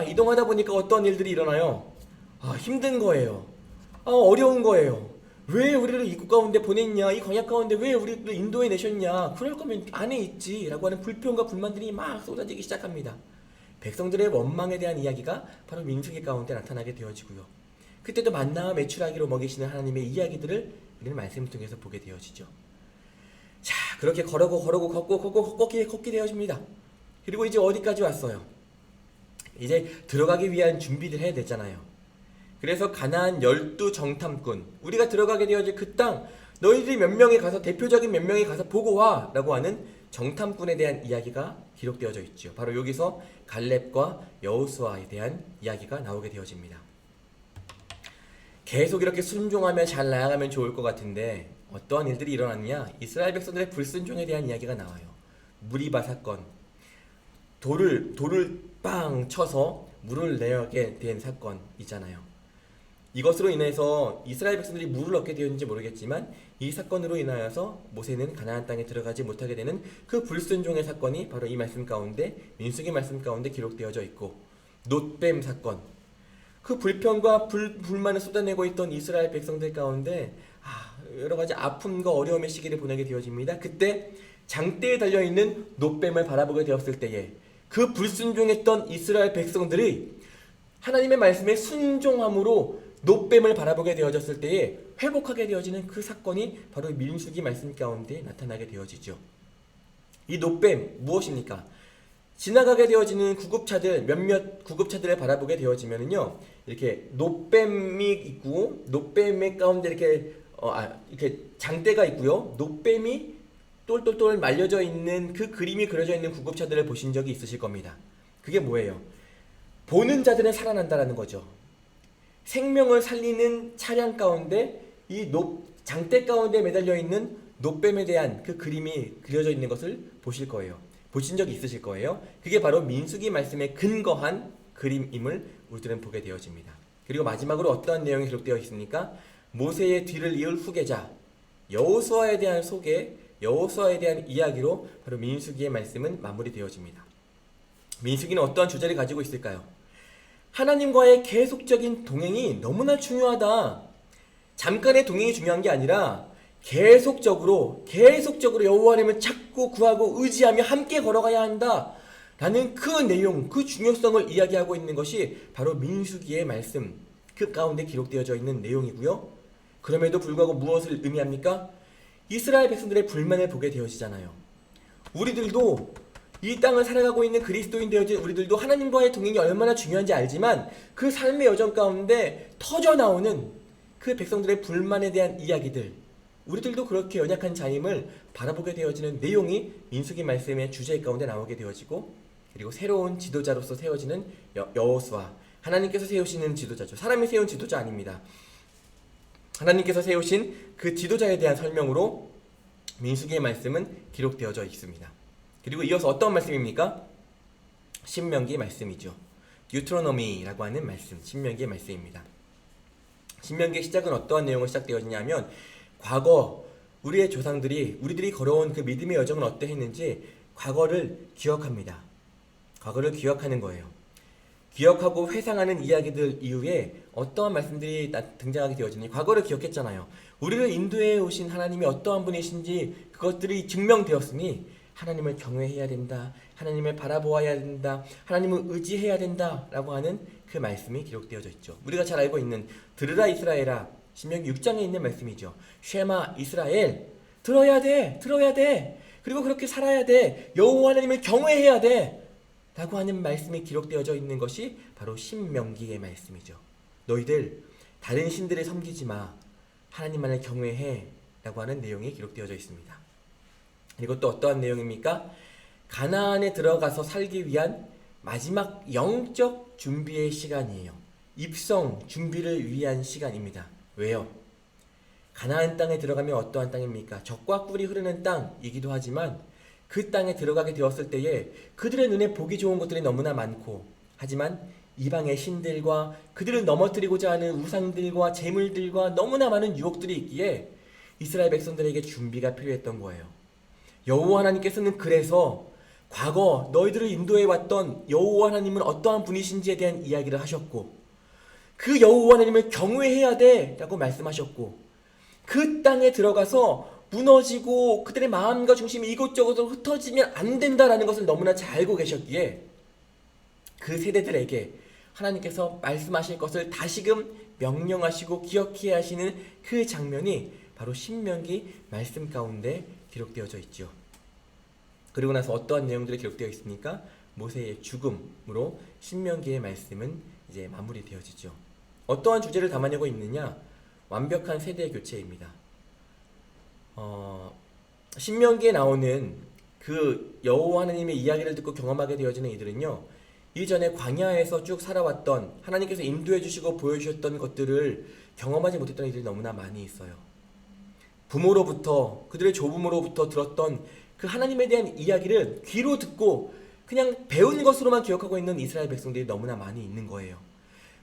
이동하다 보니까 어떤 일들이 일어나요? 힘든 거예요. 어려운 거예요. 왜 우리를 이 국가 가운데 보냈냐, 이 광야 가운데 왜 우리를 인도에 내셨냐, 그럴 거면 안에 있지 라고 하는 불평과 불만들이 막 쏟아지기 시작합니다. 백성들의 원망에 대한 이야기가 바로 민수기 가운데 나타나게 되어지고요. 그때도 만나와 메추라기로 먹이시는 하나님의 이야기들을 우리는 말씀을 통해서 보게 되어지죠. 자, 그렇게 걷기 되어집니다. 그리고 이제 어디까지 왔어요? 이제 들어가기 위한 준비를 해야 되잖아요. 그래서 가나안 12정탐꾼, 우리가 들어가게 되어질 그 땅, 너희들이 몇 명이 가서, 대표적인 몇 명이 가서 보고 와 라고 하는 정탐꾼에 대한 이야기가 기록되어져 있죠. 바로 여기서 갈렙과 여호수아에 대한 이야기가 나오게 되어집니다. 계속 이렇게 순종하며 잘 나아가면 좋을 것 같은데 어떠한 일들이 일어났냐? 이스라엘 백성들의 불순종에 대한 이야기가 나와요. 무리바 사건, 돌을 빵 쳐서 물을 내게 된 사건이잖아요. 이것으로 인해서 이스라엘 백성들이 물을 얻게 되었는지 모르겠지만 이 사건으로 인하여서 모세는 가나안 땅에 들어가지 못하게 되는 그 불순종의 사건이 바로 이 말씀 가운데, 민수기 말씀 가운데 기록되어져 있고, 놋뱀 사건, 그 불평과 불만을 쏟아내고 있던 이스라엘 백성들 가운데 여러 가지 아픔과 어려움의 시기를 보내게 되어집니다. 그때 장대에 달려있는 놋뱀을 바라보게 되었을 때에 그 불순종했던 이스라엘 백성들이 하나님의 말씀에 순종함으로 놋뱀을 바라보게 되어졌을 때에 회복하게 되어지는 그 사건이 바로 민수기 말씀 가운데 나타나게 되어지죠. 이 놋뱀 무엇입니까? 지나가게 되어지는 몇몇 구급차들을 바라보게 되어지면은요, 이렇게 놋뱀이 있고, 놋뱀의 가운데 이렇게 장대가 있고요, 놋뱀이 똘똘똘 말려져 있는 그 그림이 그려져 있는 구급차들을 보신 적이 있으실 겁니다. 그게 뭐예요? 보는 자들은 살아난다라는 거죠. 생명을 살리는 차량 가운데 이 장대 가운데 매달려 있는 놋뱀에 대한 그 그림이 그려져 있는 것을 보실 거예요. 보신 적이 있으실 거예요. 그게 바로 민수기 말씀에 근거한 그림임을 우리들은 보게 되어집니다. 그리고 마지막으로 어떠한 내용이 기록되어 있습니까? 모세의 뒤를 이을 후계자 여호수아에 대한 소개, 여호수아에 대한 이야기로 바로 민수기의 말씀은 마무리되어집니다. 민수기는 어떠한 주제를 가지고 있을까요? 하나님과의 계속적인 동행이 너무나 중요하다. 잠깐의 동행이 중요한 게 아니라 계속적으로 여호와 하나님을 찾고 구하고 의지하며 함께 걸어가야 한다 라는 그 내용, 그 중요성을 이야기하고 있는 것이 바로 민수기의 말씀, 그 가운데 기록되어져 있는 내용이고요. 그럼에도 불구하고 무엇을 의미합니까? 이스라엘 백성들의 불만을 보게 되어지잖아요. 우리들도 이 땅을 살아가고 있는 그리스도인 되어진 우리들도 하나님과의 동행이 얼마나 중요한지 알지만 그 삶의 여정 가운데 터져나오는 그 백성들의 불만에 대한 이야기들, 우리들도 그렇게 연약한 자임을 바라보게 되어지는 내용이 민수기 말씀의 주제 가운데 나오게 되어지고, 그리고 새로운 지도자로서 세워지는 여호수아, 하나님께서 세우시는 지도자죠. 사람이 세운 지도자 아닙니다. 하나님께서 세우신 그 지도자에 대한 설명으로 민수기의 말씀은 기록되어져 있습니다. 그리고 이어서 어떤 말씀입니까? 신명기 말씀이죠. 뉴트로노미라고 하는 말씀, 신명기의 말씀입니다. 신명기의 시작은 어떠한 내용으로 시작되어지냐면, 과거 우리의 조상들이, 우리들이 걸어온 그 믿음의 여정은 어떠했는지 과거를 기억합니다. 과거를 기억하는 거예요. 기억하고 회상하는 이야기들 이후에 어떠한 말씀들이 등장하게 되어지니, 과거를 기억했잖아요. 우리를 인도해 오신 하나님이 어떠한 분이신지 그것들이 증명되었으니 하나님을 경외해야 된다, 하나님을 바라보아야 된다, 하나님을 의지해야 된다 라고 하는 그 말씀이 기록되어져 있죠. 우리가 잘 알고 있는 들으라 이스라엘아, 신명기 6장에 있는 말씀이죠. 쉐마 이스라엘, 들어야 돼. 그리고 그렇게 살아야 돼. 여호와 하나님을 경외해야 돼 라고 하는 말씀이 기록되어져 있는 것이 바로 신명기의 말씀이죠. 너희들 다른 신들을 섬기지 마, 하나님만을 경외해 라고 하는 내용이 기록되어져 있습니다. 그리고 또 어떠한 내용입니까? 가나안에 들어가서 살기 위한 마지막 영적 준비의 시간이에요. 입성 준비를 위한 시간입니다. 왜요? 가나안 땅에 들어가면 어떠한 땅입니까? 젖과 꿀이 흐르는 땅이기도 하지만 그 땅에 들어가게 되었을 때에 그들의 눈에 보기 좋은 것들이 너무나 많고, 하지만 이방의 신들과 그들을 넘어뜨리고자 하는 우상들과 재물들과 너무나 많은 유혹들이 있기에 이스라엘 백성들에게 준비가 필요했던 거예요. 여호와 하나님께서는 그래서 과거 너희들을 인도해 왔던 여호와 하나님은 어떠한 분이신지에 대한 이야기를 하셨고, 그 여호와 하나님을 경외해야 돼 라고 말씀하셨고, 그 땅에 들어가서 무너지고 그들의 마음과 중심이 이곳저곳으로 흩어지면 안 된다라는 것을 너무나 잘 알고 계셨기에 그 세대들에게 하나님께서 말씀하실 것을 다시금 명령하시고 기억해야 하시는 그 장면이 바로 신명기 말씀 가운데 기록되어져 있죠. 그리고 나서 어떠한 내용들이 기록되어 있습니까? 모세의 죽음으로 신명기의 말씀은 이제 마무리되어지죠. 어떠한 주제를 담아내고 있느냐? 완벽한 세대 교체입니다. 신명기에 나오는 그 여호와 하나님의 이야기를 듣고 경험하게 되어지는 이들은요, 이전에 광야에서 쭉 살아왔던 하나님께서 인도해 주시고 보여주셨던 것들을 경험하지 못했던 이들이 너무나 많이 있어요. 부모로부터, 그들의 조부모로부터 들었던 그 하나님에 대한 이야기를 귀로 듣고 그냥 배운 것으로만 기억하고 있는 이스라엘 백성들이 너무나 많이 있는 거예요.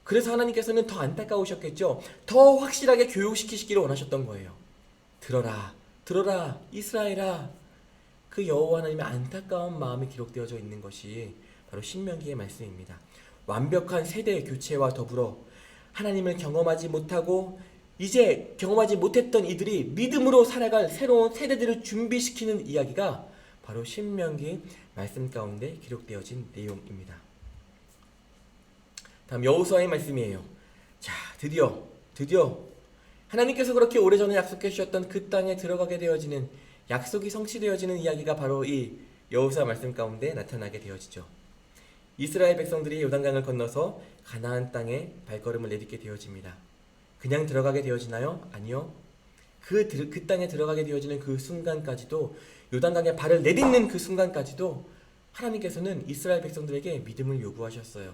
그래서 하나님께서는 더 안타까우셨겠죠. 더 확실하게 교육시키시기를 원하셨던 거예요. 들어라, 들어라, 이스라엘아. 그 여호와 하나님의 안타까운 마음이 기록되어져 있는 것이 바로 신명기의 말씀입니다. 완벽한 세대 교체와 더불어 하나님을 경험하지 못하고 이제 경험하지 못했던 이들이 믿음으로 살아갈 새로운 세대들을 준비시키는 이야기가 바로 신명기 말씀 가운데 기록되어진 내용입니다. 다음 여호수아의 말씀이에요. 자, 드디어 하나님께서 그렇게 오래전에 약속해 주셨던 그 땅에 들어가게 되어지는, 약속이 성취되어지는 이야기가 바로 이 여호수아 말씀 가운데 나타나게 되어지죠. 이스라엘 백성들이 요단강을 건너서 가나안 땅에 발걸음을 내딛게 되어집니다. 그냥 들어가게 되어지나요? 아니요. 그 땅에 들어가게 되어지는 그 순간까지도, 요단강에 발을 내딛는 그 순간까지도 하나님께서는 이스라엘 백성들에게 믿음을 요구하셨어요.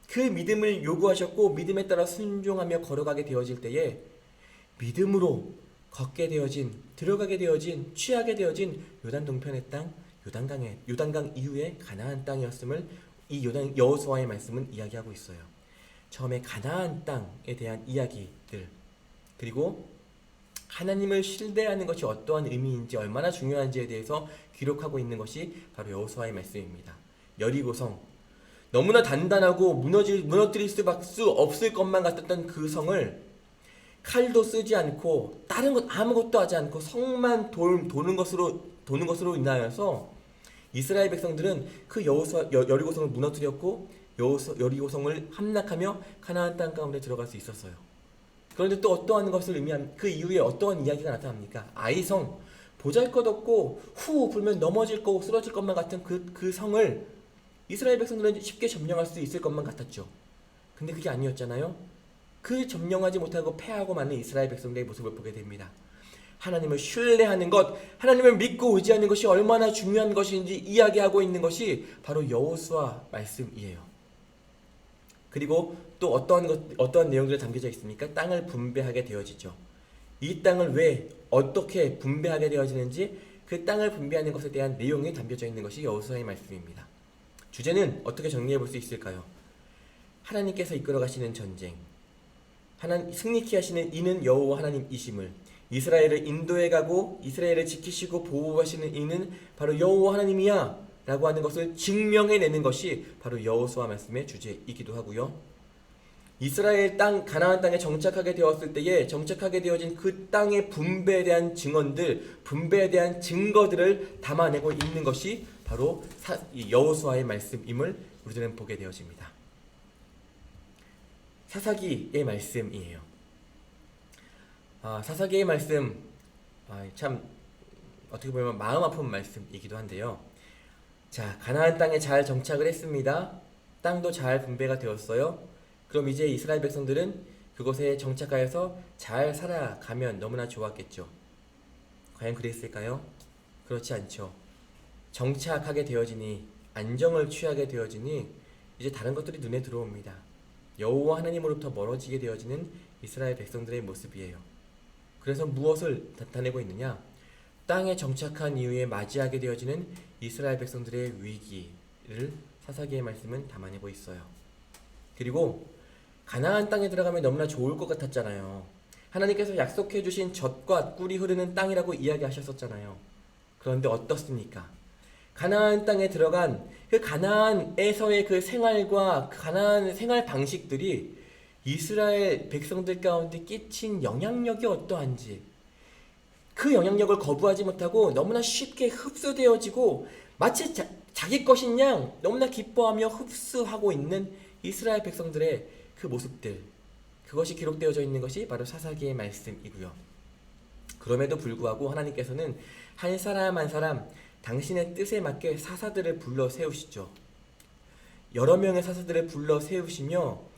그 믿음을 요구하셨고 믿음에 따라 순종하며 걸어가게 되어질 때에 믿음으로 걷게 되어진, 들어가게 되어진, 취하게 되어진 요단 동편의 땅, 요단강 이후에 가나안 땅이었음을 이 여호수아의 말씀은 이야기하고 있어요. 처음에 가나안 땅에 대한 이야기들, 그리고 하나님을 신뢰하는 것이 어떠한 의미인지, 얼마나 중요한지에 대해서 기록하고 있는 것이 바로 여호수아의 말씀입니다. 여리고성, 너무나 단단하고 무너뜨릴 수 없을 것만 같았던 그 성을 칼도 쓰지 않고 다른 것 아무것도 하지 않고 성만 도는 것으로 인하여서 이스라엘 백성들은 그 여리고성을 무너뜨렸고 여리고성을 함락하며 가나안 땅 가운데 들어갈 수 있었어요. 그런데 또 어떠한 것을 의미한 그 이후에 어떠한 이야기가 나타납니까? 아이성, 보잘것없고 후 불면 넘어질 거고 쓰러질 것만 같은 그 성을 이스라엘 백성들은 쉽게 점령할 수 있을 것만 같았죠. 근데 그게 아니었잖아요. 그 점령하지 못하고 패하고 마는 이스라엘 백성들의 모습을 보게 됩니다. 하나님을 신뢰하는 것, 하나님을 믿고 의지하는 것이 얼마나 중요한 것인지 이야기하고 있는 것이 바로 여호수아 말씀이에요. 그리고 또 어떠한 내용들이 담겨져 있습니까? 땅을 분배하게 되어지죠. 이 땅을 왜 어떻게 분배하게 되어지는지, 그 땅을 분배하는 것에 대한 내용이 담겨져 있는 것이 여호수아의 말씀입니다. 주제는 어떻게 정리해 볼 수 있을까요? 하나님께서 이끌어 가시는 전쟁, 승리케 하시는 이는 여호와 하나님이심을, 이스라엘을 인도해 가고 이스라엘을 지키시고 보호하시는 이는 바로 여호와 하나님이야 라고 하는 것을 증명해내는 것이 바로 여호수아 말씀의 주제이기도 하고요. 이스라엘 땅, 가나안 땅에 정착하게 되었을 때에 정착하게 되어진 그 땅의 분배에 대한 증언들, 분배에 대한 증거들을 담아내고 있는 것이 바로 여호수아의 말씀임을 우리들은 보게 되어집니다. 사사기의 말씀이에요. 사사기의 말씀, 참 어떻게 보면 마음 아픈 말씀이기도 한데요. 자, 가나안 땅에 잘 정착을 했습니다. 땅도 잘 분배가 되었어요. 그럼 이제 이스라엘 백성들은 그곳에 정착하여서 잘 살아가면 너무나 좋았겠죠. 과연 그랬을까요? 그렇지 않죠. 정착하게 되어지니, 안정을 취하게 되어지니 이제 다른 것들이 눈에 들어옵니다. 여호와 하나님으로부터 멀어지게 되어지는 이스라엘 백성들의 모습이에요. 그래서 무엇을 나타내고 있느냐? 땅에 정착한 이후에 맞이하게 되어지는 이스라엘 백성들의 위기를 사사기의 말씀은 담아내고 있어요. 그리고 가나안 땅에 들어가면 너무나 좋을 것 같았잖아요. 하나님께서 약속해 주신 젖과 꿀이 흐르는 땅이라고 이야기하셨었잖아요. 그런데 어떻습니까? 가나안 땅에 들어간 그 가나안에서의 그 생활과 그 가나안 생활 방식들이 이스라엘 백성들 가운데 끼친 영향력이 어떠한지, 그 영향력을 거부하지 못하고 너무나 쉽게 흡수되어지고 마치 자기 것인 양 너무나 기뻐하며 흡수하고 있는 이스라엘 백성들의 그 모습들, 그것이 기록되어져 있는 것이 바로 사사기의 말씀이고요. 그럼에도 불구하고 하나님께서는 한 사람 한 사람 당신의 뜻에 맞게 사사들을 불러 세우시죠. 여러 명의 사사들을 불러 세우시며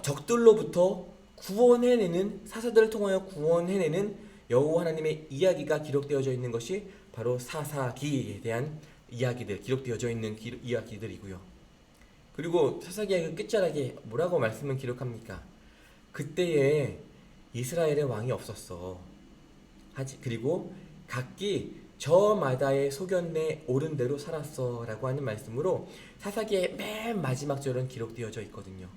적들로부터 구원해내는, 사사들을 통하여 구원해내는 여호와 하나님의 이야기가 기록되어져 있는 것이 바로 사사기에 대한 이야기들, 기록되어져 있는 이야기들이고요. 그리고 사사기의 끝자락에 뭐라고 말씀을 기록합니까? 그때에 이스라엘의 왕이 없었어. 그리고 각기 저마다의 소견에 옳은 대로 살았어 라고 하는 말씀으로 사사기의 맨 마지막 절은 기록되어져 있거든요.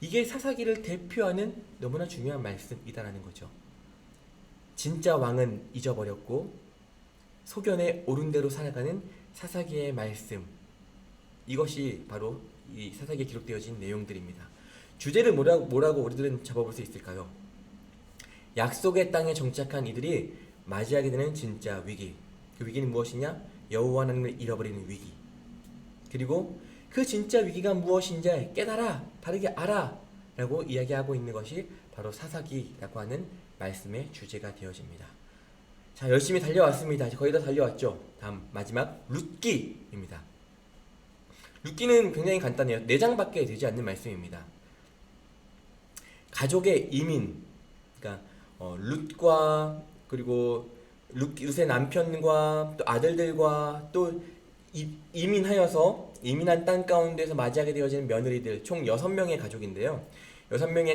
이게 사사기를 대표하는 너무나 중요한 말씀이다라는 거죠. 진짜 왕은 잊어버렸고 소견에 옳은 대로 살아가는 사사기의 말씀, 이것이 바로 이 사사기에 기록되어진 내용들입니다. 주제를 뭐라고 우리들은 잡아볼 수 있을까요? 약속의 땅에 정착한 이들이 맞이하게 되는 진짜 위기. 그 위기는 무엇이냐? 여호와 하나님을 잃어버리는 위기. 그리고 그 진짜 위기가 무엇인지 깨달아, 바르게 알아 라고 이야기하고 있는 것이 바로 사사기라고 하는 말씀의 주제가 되어집니다. 자, 열심히 달려왔습니다. 거의 다 달려왔죠. 다음 마지막 룻기입니다. 룻기는 굉장히 간단해요. 4장밖에 되지 않는 말씀입니다. 가족의 이민, 그러니까 룻과 그리고 룻의 남편과 또 아들들과 또 이민한 땅 가운데서 맞이하게 되어지는 며느리들 총 6명의 가족인데요. 6명의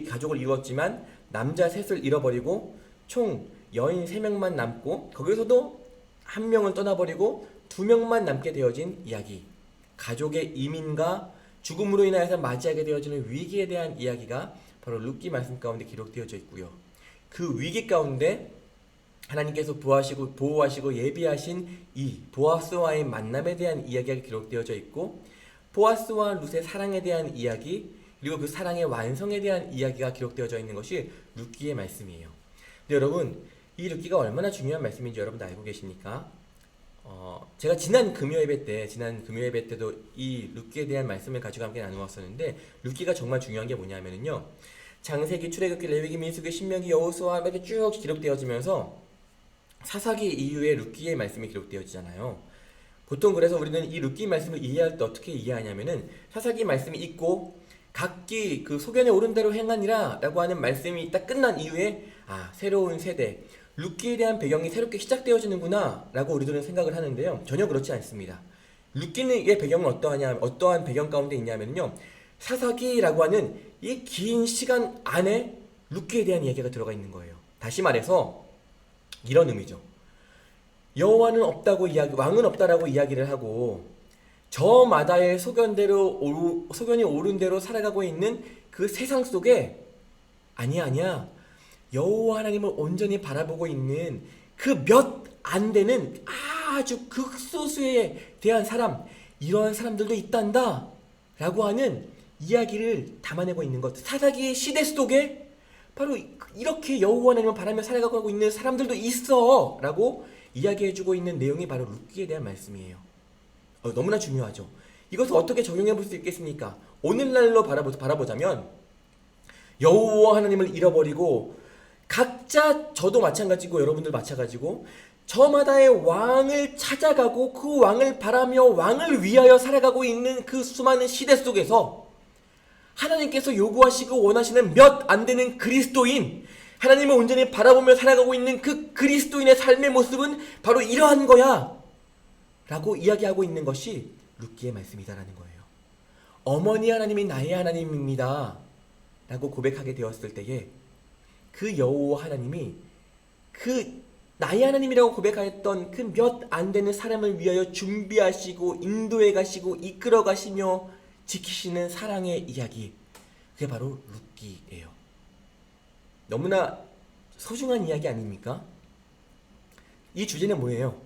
가족을 이루었지만 남자 셋을 잃어버리고 총 여인 3명만 남고 거기서도 1명을 떠나버리고 2명만 남게 되어진 이야기. 가족의 이민과 죽음으로 인하여서 맞이하게 되어지는 위기에 대한 이야기가 바로 룻기 말씀 가운데 기록되어져 있고요. 그 위기 가운데 하나님께서 보호하시고 예비하신 이 보아스와의 만남에 대한 이야기가 기록되어져 있고, 보아스와 룻의 사랑에 대한 이야기, 그리고 그 사랑의 완성에 대한 이야기가 기록되어져 있는 것이 룻기의 말씀이에요. 근데 여러분, 이 룻기가 얼마나 중요한 말씀인지 여러분도 알고 계십니까? 제가 지난 금요 예배 때도 이 룻기에 대한 말씀을 가지고 함께 나누었었는데, 룻기가 정말 중요한 게 뭐냐면요, 창세기, 출애굽기, 레위기, 민수기, 신명기, 여호수아 이렇게 쭉 기록되어지면서 사사기 이후에 룻기의 말씀이 기록되어지잖아요. 보통 그래서 우리는 이 룻기 말씀을 이해할 때 어떻게 이해하냐면은, 사사기 말씀이 있고 각기 그 소견에 옳은 대로 행하니라 라고 하는 말씀이 딱 끝난 이후에 새로운 세대, 룻기에 대한 배경이 새롭게 시작되어지는구나 라고 우리들은 생각을 하는데요, 전혀 그렇지 않습니다. 룻기의 배경은 어떠한 배경 가운데 있냐면요, 사사기라고 하는 이 긴 시간 안에 룻기에 대한 이야기가 들어가 있는 거예요. 다시 말해서 이런 의미죠. 여호와는 없다고 왕은 없다라고 이야기를 하고 저마다의 소견이 옳은 대로 살아가고 있는 그 세상 속에 아니야 여호와 하나님을 온전히 바라보고 있는 그 몇 안 되는 아주 극소수에 대한 사람, 이러한 사람들도 있단다 라고 하는 이야기를 담아내고 있는 것. 사사기의 시대 속에 바로 이렇게 여호와 하나님을 바라며 살아가고 있는 사람들도 있어 라고 이야기해주고 있는 내용이 바로 룻기에 대한 말씀이에요. 너무나 중요하죠. 이것을 어떻게 적용해 볼 수 있겠습니까? 오늘날로 바라보자면 여호와 하나님을 잃어버리고 각자, 저도 마찬가지고 여러분들 마찬가지고 저마다의 왕을 찾아가고 그 왕을 바라며 왕을 위하여 살아가고 있는 그 수많은 시대 속에서 하나님께서 요구하시고 원하시는 몇 안 되는 그리스도인, 하나님을 온전히 바라보며 살아가고 있는 그 그리스도인의 삶의 모습은 바로 이러한 거야 라고 이야기하고 있는 것이 룻기의 말씀이다라는 거예요. 어머니 하나님이 나의 하나님입니다 라고 고백하게 되었을 때에 그 여호와 하나님이 그 나의 하나님이라고 고백하였던 그 몇 안 되는 사람을 위하여 준비하시고 인도해 가시고 이끌어 가시며 지키시는 사랑의 이야기, 그게 바로 룻기예요. 너무나 소중한 이야기 아닙니까? 이 주제는 뭐예요?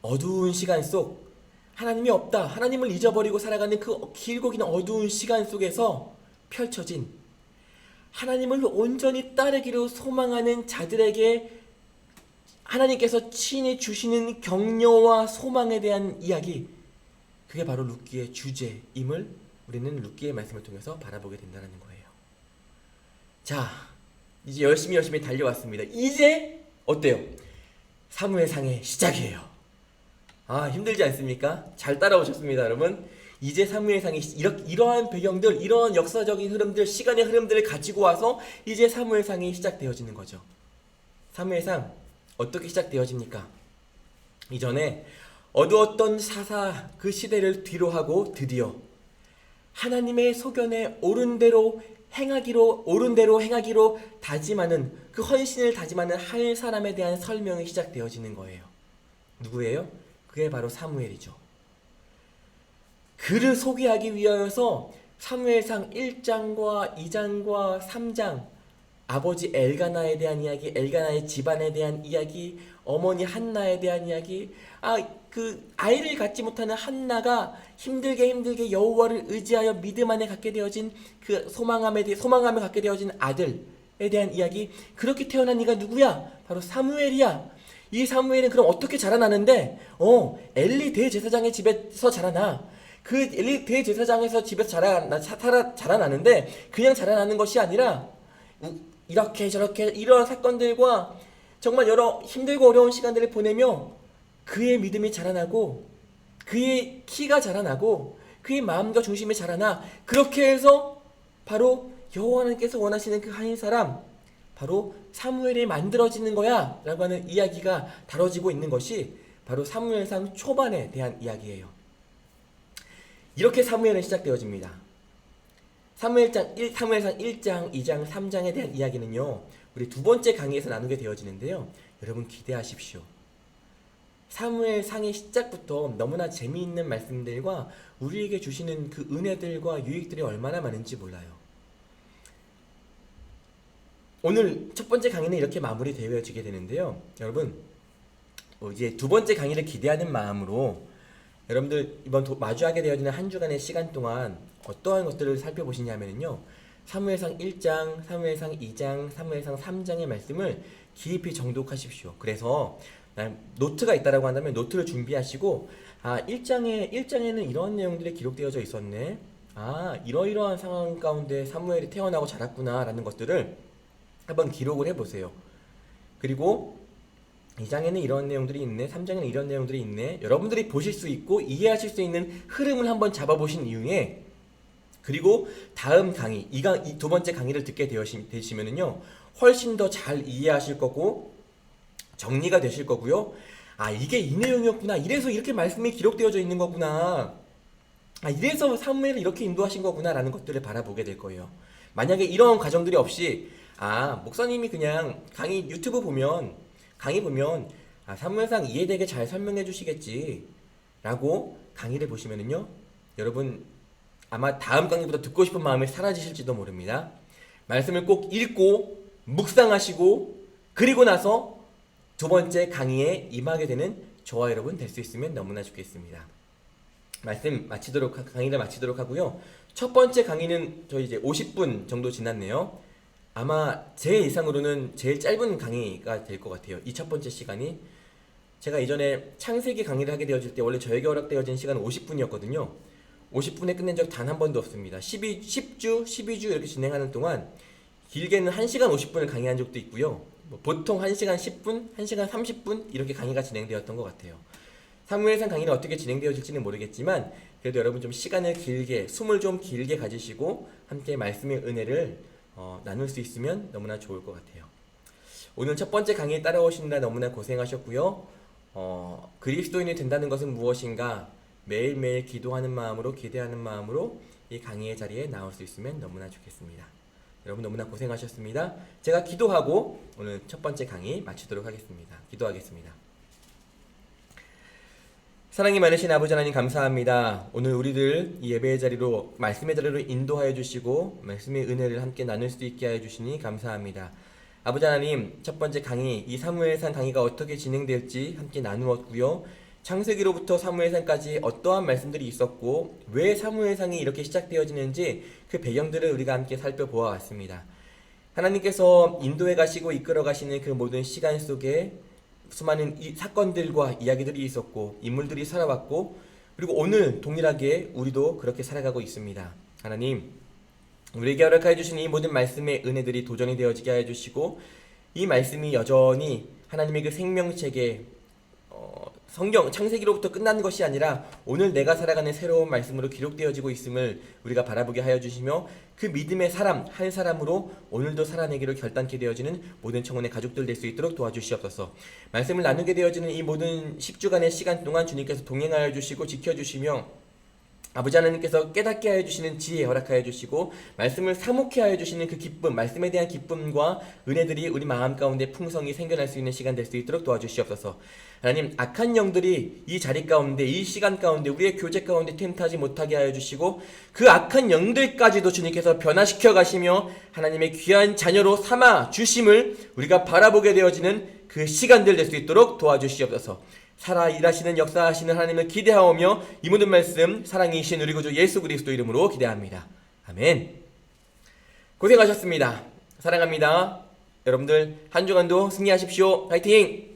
어두운 시간 속, 하나님이 없다, 하나님을 잊어버리고 살아가는 그 길고 긴 어두운 시간 속에서 펼쳐진 하나님을 온전히 따르기로 소망하는 자들에게 하나님께서 친히 주시는 격려와 소망에 대한 이야기, 그게 바로 룻기의 주제임을 우리는 룻기의 말씀을 통해서 바라보게 된다는 거예요. 자, 이제 열심히 달려왔습니다. 이제 어때요? 사무엘상의 시작이에요. 힘들지 않습니까? 잘 따라오셨습니다, 여러분. 이제 사무엘상이 이러한 배경들, 이러한 역사적인 흐름들, 시간의 흐름들을 가지고 와서 이제 사무엘상이 시작되어지는 거죠. 사무엘상 어떻게 시작되어집니까? 이전에 어두웠던 사사 그 시대를 뒤로하고 드디어 하나님의 소견에 옳은 대로 행하기로 다짐하는 그 헌신을 다짐하는 한 사람에 대한 설명이 시작되어지는 거예요. 누구예요? 그게 바로 사무엘이죠. 그를 소개하기 위하여서 사무엘상 1장과 2장과 3장 아버지 엘가나에 대한 이야기, 엘가나의 집안에 대한 이야기, 어머니 한나에 대한 이야기, 그 아이를 갖지 못하는 한나가 힘들게 여호와를 의지하여 믿음 안에 갖게 되어진 그 소망함을 갖게 되어진 아들에 대한 이야기. 그렇게 태어난 이가 누구야? 바로 사무엘이야. 이 사무엘은 그럼 어떻게 자라나는데? 엘리 대제사장의 집에서 자라나. 그 엘리 대제사장에서 집에서 자라나는데 그냥 자라나는 것이 아니라 이렇게 저렇게 이러한 사건들과 정말 여러 힘들고 어려운 시간들을 보내며 그의 믿음이 자라나고 그의 키가 자라나고 그의 마음과 중심이 자라나. 그렇게 해서 바로 여호와 하나님께서 원하시는 그 한 사람, 바로 사무엘이 만들어지는 거야 라고 하는 이야기가 다뤄지고 있는 것이 바로 사무엘상 초반에 대한 이야기예요. 이렇게 사무엘은 시작되어집니다. 사무엘상 1장, 2장, 3장에 대한 이야기는요, 우리 두 번째 강의에서 나누게 되어지는데요. 여러분 기대하십시오. 사무엘상의 시작부터 너무나 재미있는 말씀들과 우리에게 주시는 그 은혜들과 유익들이 얼마나 많은지 몰라요. 오늘 첫 번째 강의는 이렇게 마무리되어지게 되는데요. 여러분 이제 두 번째 강의를 기대하는 마음으로 여러분들 이번 마주하게 되어지는 한 주간의 시간 동안 어떠한 것들을 살펴보시냐면요, 사무엘상 1장, 사무엘상 2장, 사무엘상 3장의 말씀을 깊이 정독하십시오. 그래서 노트가 있다라고 한다면 노트를 준비하시고 1장에는 이런 내용들이 기록되어져 있었네. 이러이러한 상황 가운데 사무엘이 태어나고 자랐구나 라는 것들을 한번 기록을 해보세요. 그리고 2장에는 이런 내용들이 있네, 3장에는 이런 내용들이 있네. 여러분들이 보실 수 있고 이해하실 수 있는 흐름을 한번 잡아보신 이후에, 그리고 다음 강의, 이 두 번째 강의를 듣게 되시면은요, 훨씬 더 잘 이해하실 거고 정리가 되실 거고요. 이게 이 내용이었구나. 이래서 이렇게 말씀이 기록되어져 있는 거구나. 이래서 사무엘을 이렇게 인도하신 거구나 라는 것들을 바라보게 될 거예요. 만약에 이런 과정들이 없이 목사님이 그냥 유튜브 보면 강의 보면 사무엘상 이해되게 잘 설명해 주시겠지 라고 강의를 보시면은요, 여러분 아마 다음 강의보다 듣고 싶은 마음이 사라지실지도 모릅니다. 말씀을 꼭 읽고 묵상하시고 그리고 나서 두 번째 강의에 임하게 되는 저와 여러분 될 수 있으면 너무나 좋겠습니다. 강의를 마치도록 하고요. 첫 번째 강의는 저희 이제 50분 정도 지났네요. 아마 제 예상으로는 제일 짧은 강의가 될 것 같아요. 이 첫 번째 시간이. 제가 이전에 창세기 강의를 하게 되어질 때 원래 저에게 허락되어진 시간은 50분이었거든요. 50분에 끝낸 적 단 한 번도 없습니다. 10주, 12주 이렇게 진행하는 동안 길게는 1시간 50분을 강의한 적도 있고요. 보통 1시간 10분, 1시간 30분 이렇게 강의가 진행되었던 것 같아요. 사무엘상 강의는 어떻게 진행되어질지는 모르겠지만 그래도 여러분 좀 시간을 길게, 숨을 좀 길게 가지시고 함께 말씀의 은혜를 나눌 수 있으면 너무나 좋을 것 같아요. 오늘 첫 번째 강의에 따라오시느라 너무나 고생하셨고요. 그리스도인이 된다는 것은 무엇인가? 매일매일 기도하는 마음으로, 기대하는 마음으로 이 강의의 자리에 나올 수 있으면 너무나 좋겠습니다. 여러분 너무나 고생하셨습니다. 제가 기도하고 오늘 첫 번째 강의 마치도록 하겠습니다. 기도하겠습니다. 사랑이 많으신 아버지 하나님 감사합니다. 오늘 우리들 이 예배의 자리로, 말씀의 자리로 인도하여 주시고 말씀의 은혜를 함께 나눌 수 있게 하여 주시니 감사합니다. 아버지 하나님, 첫 번째 강의, 이 사무엘상 강의가 어떻게 진행될지 함께 나누었고요. 창세기로부터 사무엘상까지 어떠한 말씀들이 있었고 왜 사무엘상이 이렇게 시작되어지는지 그 배경들을 우리가 함께 살펴보아왔습니다. 하나님께서 인도해 가시고 이끌어 가시는 그 모든 시간 속에 수많은 사건들과 이야기들이 있었고 인물들이 살아왔고, 그리고 오늘 동일하게 우리도 그렇게 살아가고 있습니다. 하나님, 우리에게 허락하여 주신 이 모든 말씀의 은혜들이 도전이 되어지게 하여 주시고 이 말씀이 여전히 하나님의 그 생명책에 성경 창세기로부터 끝난 것이 아니라 오늘 내가 살아가는 새로운 말씀으로 기록되어지고 있음을 우리가 바라보게 하여 주시며 그 믿음의 사람 한 사람으로 오늘도 살아내기로 결단케 되어지는 모든 청혼의 가족들 될 수 있도록 도와주시옵소서. 말씀을 나누게 되어지는 이 모든 10주간의 시간 동안 주님께서 동행하여 주시고 지켜주시며 아버지 하나님께서 깨닫게 하여 주시는 지혜 허락하여 주시고 말씀을 사목해 하여 주시는 그 기쁨, 말씀에 대한 기쁨과 은혜들이 우리 마음 가운데 풍성히 생겨날 수 있는 시간 될 수 있도록 도와주시옵소서. 하나님, 악한 영들이 이 자리 가운데, 이 시간 가운데, 우리의 교제 가운데 텐트하지 못하게 하여 주시고 그 악한 영들까지도 주님께서 변화시켜 가시며 하나님의 귀한 자녀로 삼아 주심을 우리가 바라보게 되어지는 그 시간들 될 수 있도록 도와주시옵소서. 살아 일하시는 역사하시는 하나님을 기대하오며 이 모든 말씀 사랑이신 우리 구주 예수 그리스도 이름으로 기대합니다. 아멘. 고생하셨습니다. 사랑합니다. 여러분들 한 주간도 승리하십시오. 파이팅!